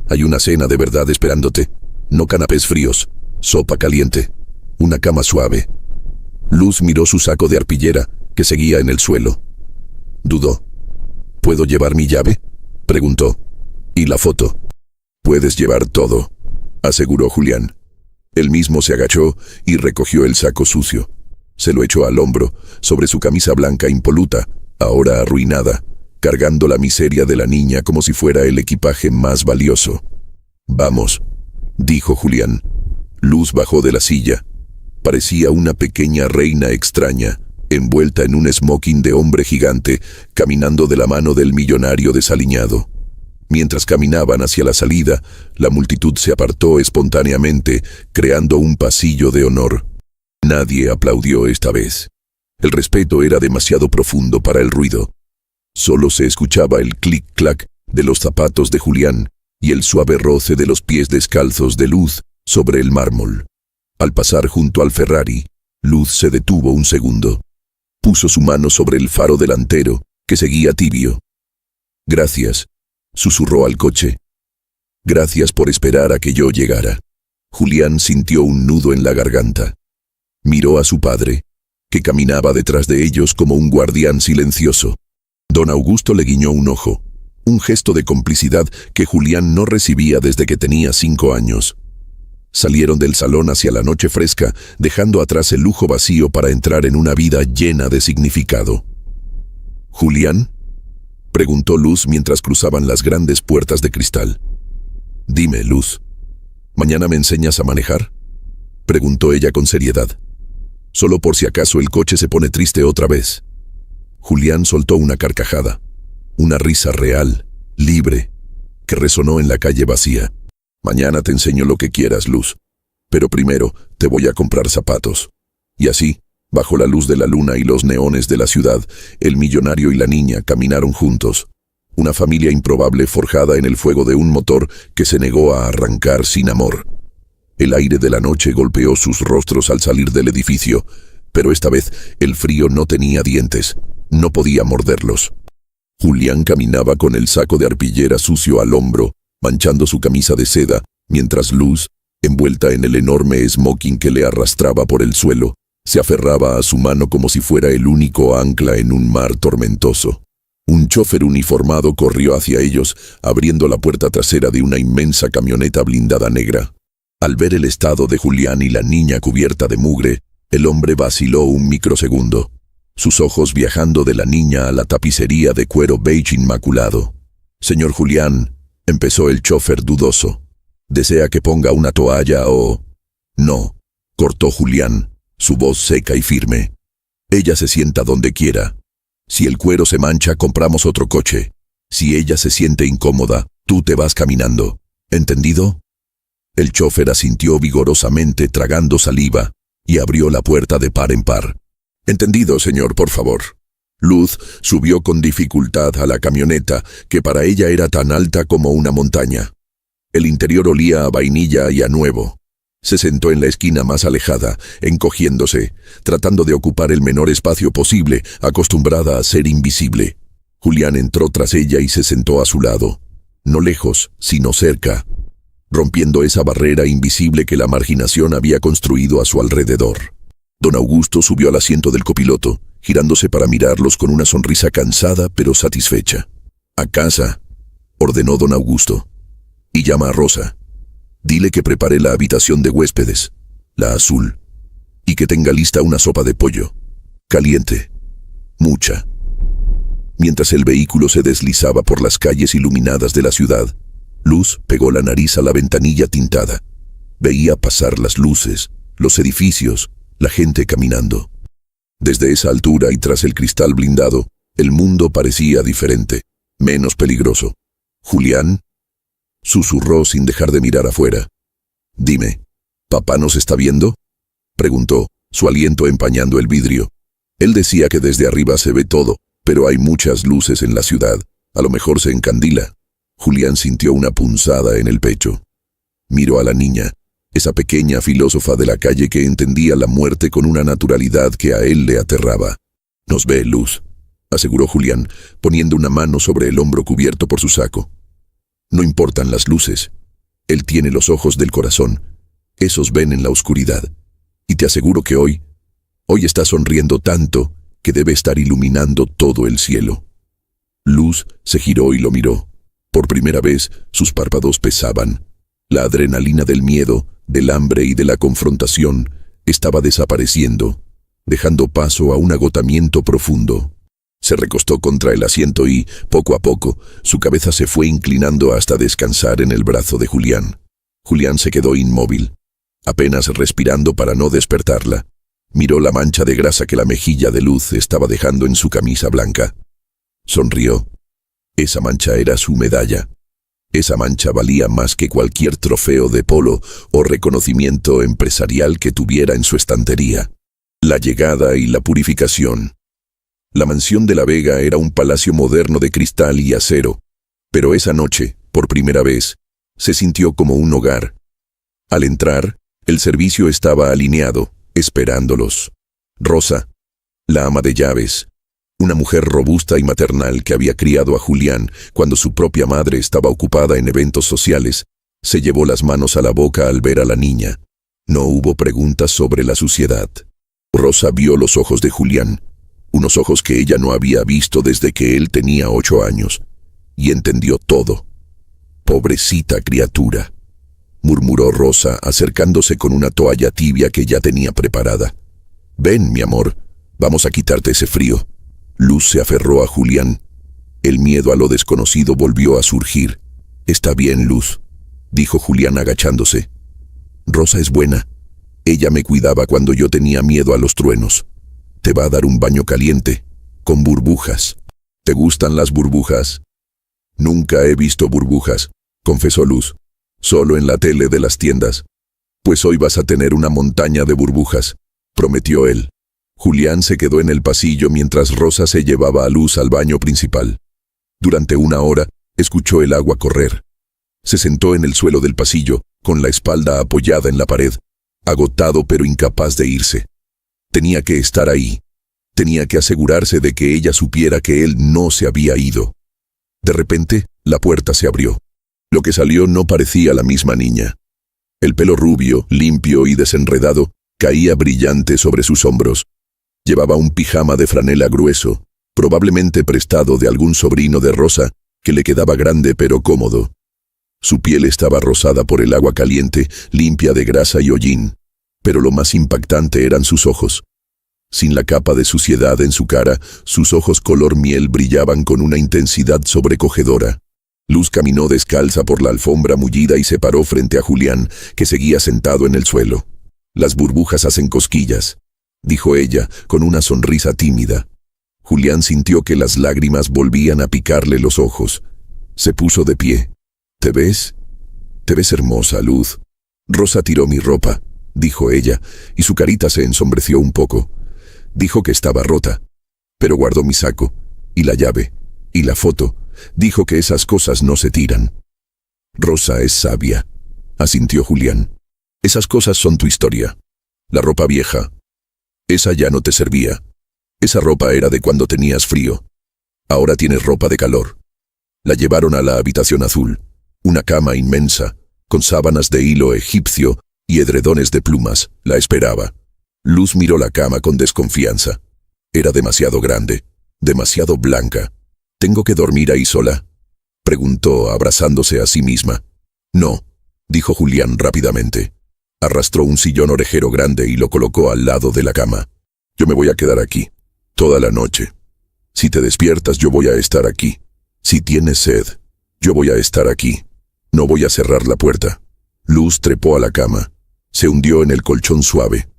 «Hay una cena de verdad esperándote. No canapés fríos, sopa caliente, una cama suave». Luz miró su saco de arpillera, que seguía en el suelo. Dudó. «¿Puedo llevar mi llave?», preguntó. «¿Y la foto?». «Puedes llevar todo», aseguró Julián. Él mismo se agachó y recogió el saco sucio. Se lo echó al hombro, sobre su camisa blanca impoluta, ahora arruinada, cargando la miseria de la niña como si fuera el equipaje más valioso. «Vamos», dijo Julián. Luz bajó de la silla. Parecía una pequeña reina extraña, envuelta en un smoking de hombre gigante, caminando de la mano del millonario desaliñado. Mientras caminaban hacia la salida, la multitud se apartó espontáneamente, creando un pasillo de honor. Nadie aplaudió esta vez. El respeto era demasiado profundo para el ruido. Solo se escuchaba el clic-clac de los zapatos de Julián y el suave roce de los pies descalzos de Luz sobre el mármol. Al pasar junto al Ferrari, Luz se detuvo un segundo. Puso su mano sobre el faro delantero, que seguía tibio. «Gracias», susurró al coche. «Gracias por esperar a que yo llegara». Julián sintió un nudo en la garganta. Miró a su padre, que caminaba detrás de ellos como un guardián silencioso. Don Augusto le guiñó un ojo, un gesto de complicidad que Julián no recibía desde que tenía 5 años. Salieron del salón hacia la noche fresca, dejando atrás el lujo vacío para entrar en una vida llena de significado. «¿Julián?», preguntó Luz mientras cruzaban las grandes puertas de cristal. «Dime, Luz, ¿mañana me enseñas a manejar?», preguntó ella con seriedad. «Solo por si acaso el coche se pone triste otra vez». Julián soltó una carcajada, una risa real, libre, que resonó en la calle vacía. «Mañana te enseño lo que quieras, Luz, pero primero te voy a comprar zapatos». Y así, Bajo la luz de la luna y los neones de la ciudad, el millonario y la niña caminaron juntos. Una familia improbable forjada en el fuego de un motor que se negó a arrancar sin amor. El aire de la noche golpeó sus rostros al salir del edificio, pero esta vez el frío no tenía dientes, no podía morderlos. Julián caminaba con el saco de arpillera sucio al hombro, manchando su camisa de seda, mientras Luz, envuelta en el enorme smoking que le arrastraba por el suelo, se aferraba a su mano como si fuera el único ancla en un mar tormentoso. Un chofer uniformado corrió hacia ellos, abriendo la puerta trasera de una inmensa camioneta blindada negra. Al ver el estado de Julián y la niña cubierta de mugre, el hombre vaciló un microsegundo, sus ojos viajando de la niña a la tapicería de cuero beige inmaculado. «Señor Julián», empezó el chofer dudoso. «¿Desea que ponga una toalla o...?» «No», cortó Julián, su voz seca y firme. «Ella se sienta donde quiera. Si el cuero se mancha, compramos otro coche. Si ella se siente incómoda, tú te vas caminando. ¿Entendido?» El chofer asintió vigorosamente, tragando saliva, y abrió la puerta de par en par. «Entendido, señor, por favor». Luz subió con dificultad a la camioneta, que para ella era tan alta como una montaña. El interior olía a vainilla y a nuevo. Se sentó en la esquina más alejada, encogiéndose, tratando de ocupar el menor espacio posible, acostumbrada a ser invisible. Julián entró tras ella y se sentó a su lado. No lejos, sino cerca, rompiendo esa barrera invisible que la marginación había construido a su alrededor. Don Augusto subió al asiento del copiloto, girándose para mirarlos con una sonrisa cansada pero satisfecha. «A casa», ordenó don Augusto. «Y llama a Rosa. Dile que prepare la habitación de huéspedes, la azul, y que tenga lista una sopa de pollo. Caliente. Mucha». Mientras el vehículo se deslizaba por las calles iluminadas de la ciudad, Luz pegó la nariz a la ventanilla tintada. Veía pasar las luces, los edificios, la gente caminando. Desde esa altura y tras el cristal blindado, el mundo parecía diferente, menos peligroso. «Julián», susurró sin dejar de mirar afuera. «Dime, ¿papá nos está viendo?», preguntó, su aliento empañando el vidrio. Él decía que desde arriba se ve todo, pero hay muchas luces en la ciudad, a lo mejor se encandila. Julián sintió una punzada en el pecho. Miró a la niña, esa pequeña filósofa de la calle que entendía la muerte con una naturalidad que a él le aterraba. «Nos ve, Luz», aseguró Julián, poniendo una mano sobre el hombro cubierto por su saco. «No importan las luces. Él tiene los ojos del corazón. Esos ven en la oscuridad. Y te aseguro que hoy está sonriendo tanto que debe estar iluminando todo el cielo». Luz se giró y lo miró. Por primera vez, sus párpados pesaban. La adrenalina del miedo, del hambre y de la confrontación estaba desapareciendo, dejando paso a un agotamiento profundo. Se recostó contra el asiento y, poco a poco, su cabeza se fue inclinando hasta descansar en el brazo de Julián. Julián se quedó inmóvil, apenas respirando para no despertarla. Miró la mancha de grasa que la mejilla de Luz estaba dejando en su camisa blanca. Sonrió. Esa mancha era su medalla. Esa mancha valía más que cualquier trofeo de polo o reconocimiento empresarial que tuviera en su estantería. La llegada y la purificación. La mansión de la Vega era un palacio moderno de cristal y acero, pero esa noche, por primera vez, se sintió como un hogar. Al entrar, el servicio estaba alineado, esperándolos. Rosa, la ama de llaves, una mujer robusta y maternal que había criado a Julián cuando su propia madre estaba ocupada en eventos sociales, se llevó las manos a la boca al ver a la niña. No hubo preguntas sobre la suciedad. Rosa vio los ojos de Julián, unos ojos que ella no había visto desde que él tenía 8 años, y entendió todo. «Pobrecita criatura», murmuró Rosa, acercándose con una toalla tibia que ya tenía preparada. «Ven, mi amor, vamos a quitarte ese frío». Luz se aferró a Julián. El miedo a lo desconocido volvió a surgir. «Está bien, Luz», dijo Julián agachándose. «Rosa es buena. Ella me cuidaba cuando yo tenía miedo a los truenos. Te va a dar un baño caliente, con burbujas. ¿Te gustan las burbujas?» «Nunca he visto burbujas», confesó Luz. «Solo en la tele de las tiendas». «Pues hoy vas a tener una montaña de burbujas», prometió él. Julián se quedó en el pasillo mientras Rosa se llevaba a Luz al baño principal. Durante 1 hora, escuchó el agua correr. Se sentó en el suelo del pasillo, con la espalda apoyada en la pared, agotado pero incapaz de irse. Tenía que estar ahí. Tenía que asegurarse de que ella supiera que él no se había ido. De repente, la puerta se abrió. Lo que salió no parecía la misma niña. El pelo rubio, limpio y desenredado, caía brillante sobre sus hombros. Llevaba un pijama de franela grueso, probablemente prestado de algún sobrino de Rosa, que le quedaba grande pero cómodo. Su piel estaba rosada por el agua caliente, limpia de grasa y hollín, pero lo más impactante eran sus ojos. Sin la capa de suciedad en su cara, sus ojos color miel brillaban con una intensidad sobrecogedora. Luz caminó descalza por la alfombra mullida y se paró frente a Julián, que seguía sentado en el suelo. «Las burbujas hacen cosquillas», dijo ella, con una sonrisa tímida. Julián sintió que las lágrimas volvían a picarle los ojos. Se puso de pie. «¿Te ves? Te ves hermosa, Luz». «Rosa tiró mi ropa», dijo ella, y su carita se ensombreció un poco. Dijo que estaba rota, pero guardó mi saco, y la llave, y la foto. Dijo que esas cosas no se tiran. «Rosa es sabia», asintió Julián. «Esas cosas son tu historia. La ropa vieja, esa ya no te servía. Esa ropa era de cuando tenías frío. Ahora tienes ropa de calor». La llevaron a la habitación azul, una cama inmensa, con sábanas de hilo egipcio y edredones de plumas, la esperaba. Luz miró la cama con desconfianza. Era demasiado grande, demasiado blanca. «¿Tengo que dormir ahí sola?», preguntó, abrazándose a sí misma. «No», dijo Julián rápidamente. Arrastró un sillón orejero grande y lo colocó al lado de la cama. «Yo me voy a quedar aquí, toda la noche. Si te despiertas, yo voy a estar aquí. Si tienes sed, yo voy a estar aquí. No voy a cerrar la puerta». Luz trepó a la cama. Se hundió en el colchón suave.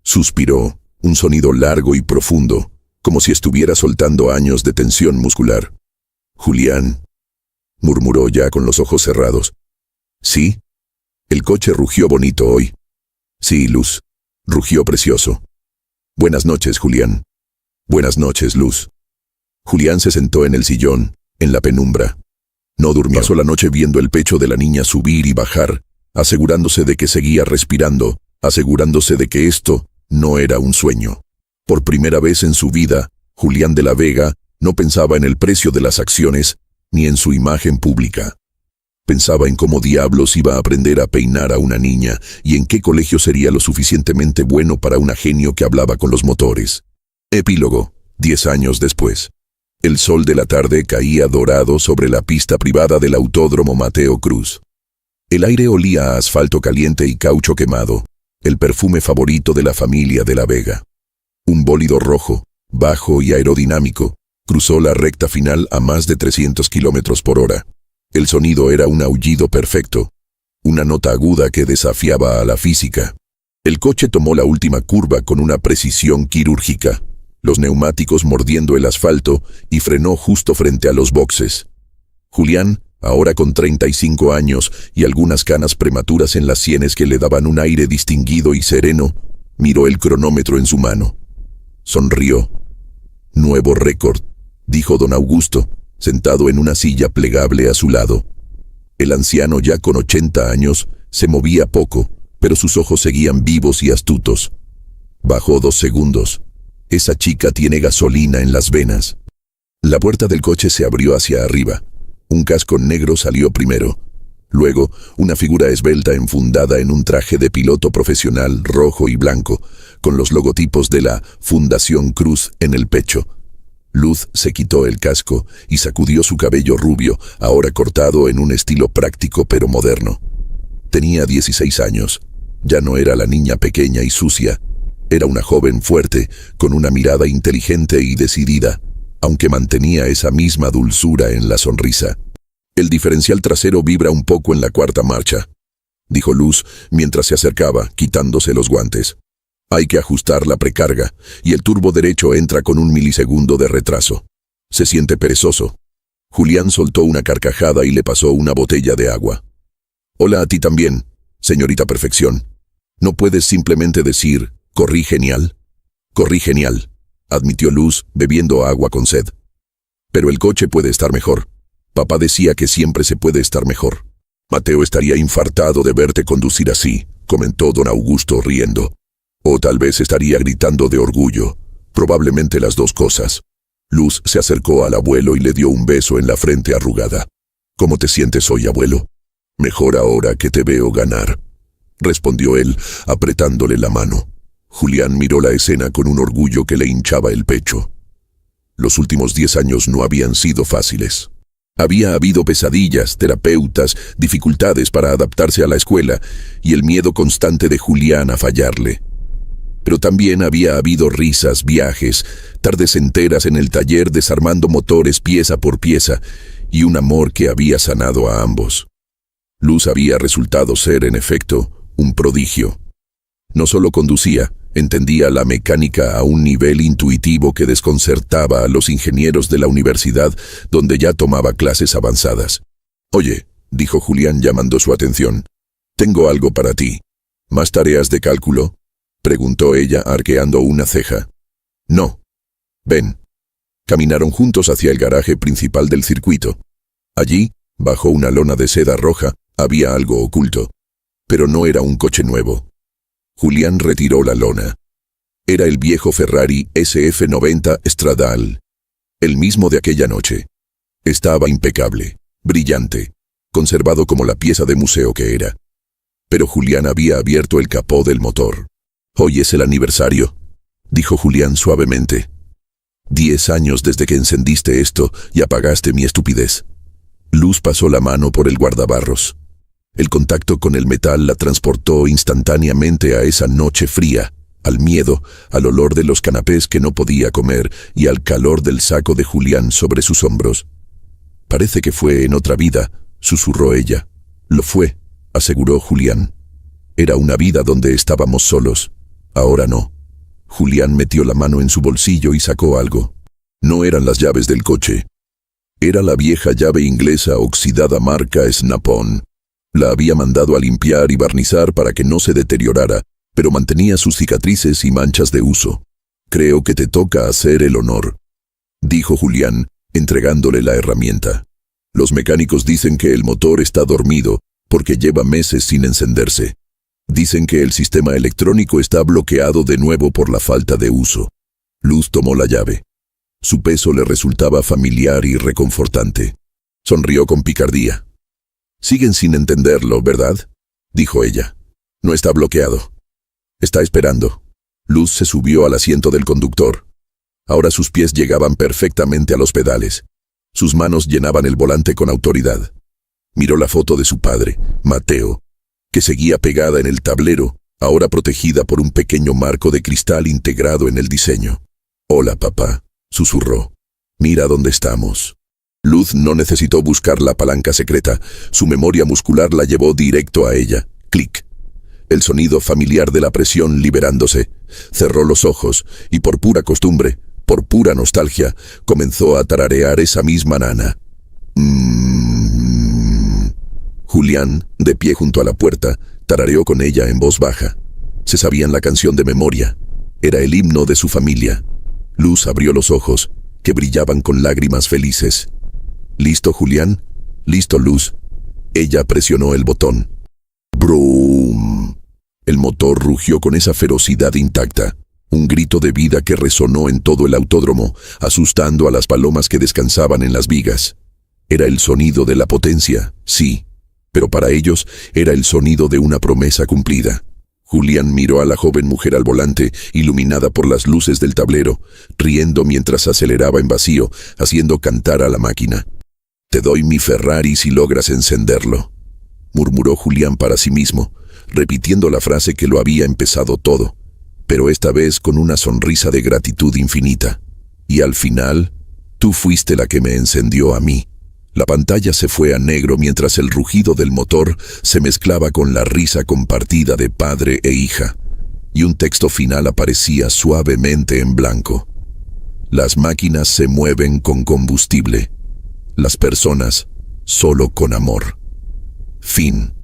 Suspiró, un sonido largo y profundo, como si estuviera soltando años de tensión muscular. «Julián», murmuró ya con los ojos cerrados. «¿Sí? El coche rugió bonito hoy». «Sí, Luz, rugió precioso». «Buenas noches, Julián». «Buenas noches, Luz». Julián se sentó en el sillón, en la penumbra. No durmió. Pasó la noche viendo el pecho de la niña subir y bajar, asegurándose de que seguía respirando, asegurándose de que esto no era un sueño. Por primera vez en su vida, Julián de la Vega no pensaba en el precio de las acciones ni en su imagen pública. Pensaba en cómo diablos iba a aprender a peinar a una niña y en qué colegio sería lo suficientemente bueno para un genio que hablaba con los motores. Epílogo, 10 años después. El sol de la tarde caía dorado sobre la pista privada del Autódromo Mateo Cruz. El aire olía a asfalto caliente y caucho quemado, el perfume favorito de la familia de la Vega. Un bólido rojo, bajo y aerodinámico, cruzó la recta final a más de 300 kilómetros por hora. El sonido era un aullido perfecto, una nota aguda que desafiaba a la física. El coche tomó la última curva con una precisión quirúrgica, los neumáticos mordiendo el asfalto, y frenó justo frente a los boxes. Julián, ahora con 35 años y algunas canas prematuras en las sienes que le daban un aire distinguido y sereno, miró el cronómetro en su mano. Sonrió. «Nuevo récord», dijo don Augusto, sentado en una silla plegable a su lado. El anciano, ya con 80 años, se movía poco, pero sus ojos seguían vivos y astutos. Bajó 2 segundos. «Esa chica tiene gasolina en las venas». La puerta del coche se abrió hacia arriba. Un casco negro salió primero. Luego, una figura esbelta enfundada en un traje de piloto profesional rojo y blanco, con los logotipos de la Fundación Cruz en el pecho. Luz se quitó el casco y sacudió su cabello rubio, ahora cortado en un estilo práctico pero moderno. Tenía 16 años. Ya no era la niña pequeña y sucia. Era una joven fuerte, con una mirada inteligente y decidida, aunque mantenía esa misma dulzura en la sonrisa. «El diferencial trasero vibra un poco en la 4ª marcha», dijo Luz mientras se acercaba, quitándose los guantes. «Hay que ajustar la precarga, y el turbo derecho entra con 1 milisegundo de retraso. Se siente perezoso». Julián soltó una carcajada y le pasó una botella de agua. «Hola a ti también, señorita Perfección. ¿No puedes simplemente decir, corrí genial?». Corrí genial, admitió Luz, bebiendo agua con sed. Pero el coche puede estar mejor. Papá decía que siempre se puede estar mejor. Mateo estaría infartado de verte conducir así, comentó don Augusto riendo. O tal vez estaría gritando de orgullo, probablemente las dos cosas. Luz se acercó al abuelo y le dio un beso en la frente arrugada. ¿Cómo te sientes hoy, abuelo? Mejor ahora que te veo ganar, respondió él, apretándole la mano. Julián miró la escena con un orgullo que le hinchaba el pecho. Los últimos 10 años no habían sido fáciles. Había habido pesadillas, terapeutas, dificultades para adaptarse a la escuela y el miedo constante de Julián a fallarle. Pero también había habido risas, viajes, tardes enteras en el taller desarmando motores pieza por pieza y un amor que había sanado a ambos. Luz había resultado ser, en efecto, un prodigio. No solo conducía, entendía la mecánica a un nivel intuitivo que desconcertaba a los ingenieros de la universidad donde ya tomaba clases avanzadas. «Oye», dijo Julián llamando su atención, «tengo algo para ti. ¿Más tareas de cálculo?», preguntó ella arqueando una ceja. «No. Ven». Caminaron juntos hacia el garaje principal del circuito. Allí, bajo una lona de seda roja, había algo oculto. Pero no era un coche nuevo. Julián retiró la lona. Era el viejo Ferrari SF90 Stradale, el mismo de aquella noche. Estaba impecable, brillante, conservado como la pieza de museo que era. Pero Julián había abierto el capó del motor. «Hoy es el aniversario», dijo Julián suavemente. 10 años desde que encendiste esto y apagaste mi estupidez. Luz pasó la mano por el guardabarros. El contacto con el metal la transportó instantáneamente a esa noche fría, al miedo, al olor de los canapés que no podía comer y al calor del saco de Julián sobre sus hombros. «Parece que fue en otra vida», susurró ella. «Lo fue», aseguró Julián. «Era una vida donde estábamos solos. Ahora no». Julián metió la mano en su bolsillo y sacó algo. No eran las llaves del coche. Era la vieja llave inglesa oxidada marca Snap-on. La había mandado a limpiar y barnizar para que no se deteriorara, pero mantenía sus cicatrices y manchas de uso. «Creo que te toca hacer el honor», dijo Julián, entregándole la herramienta. «Los mecánicos dicen que el motor está dormido porque lleva meses sin encenderse. Dicen que el sistema electrónico está bloqueado de nuevo por la falta de uso». Luz tomó la llave. Su peso le resultaba familiar y reconfortante. Sonrió con picardía. «Siguen sin entenderlo, ¿verdad?», dijo ella. «No está bloqueado. Está esperando». Luz se subió al asiento del conductor. Ahora sus pies llegaban perfectamente a los pedales. Sus manos llenaban el volante con autoridad. Miró la foto de su padre, Mateo, que seguía pegada en el tablero, ahora protegida por un pequeño marco de cristal integrado en el diseño. «Hola, papá», susurró. «Mira dónde estamos». Luz no necesitó buscar la palanca secreta. Su memoria muscular la llevó directo a ella. Clic. El sonido familiar de la presión liberándose. Cerró los ojos y por pura costumbre, por pura nostalgia, comenzó a tararear esa misma nana. Julián, de pie junto a la puerta, tarareó con ella en voz baja. Se sabían la canción de memoria. Era el himno de su familia. Luz abrió los ojos, que brillaban con lágrimas felices. «¿Listo, Julián? Listo, Luz». Ella presionó el botón. ¡Brum! El motor rugió con esa ferocidad intacta. Un grito de vida que resonó en todo el autódromo, asustando a las palomas que descansaban en las vigas. Era el sonido de la potencia, sí, pero para ellos era el sonido de una promesa cumplida. Julián miró a la joven mujer al volante, iluminada por las luces del tablero, riendo mientras aceleraba en vacío, haciendo cantar a la máquina. «Te doy mi Ferrari si logras encenderlo», murmuró Julián para sí mismo, repitiendo la frase que lo había empezado todo, pero esta vez con una sonrisa de gratitud infinita. «Y al final, tú fuiste la que me encendió a mí». La pantalla se fue a negro mientras el rugido del motor se mezclaba con la risa compartida de padre e hija, y un texto final aparecía suavemente en blanco. «Las máquinas se mueven con combustible, las personas solo con amor. Fin».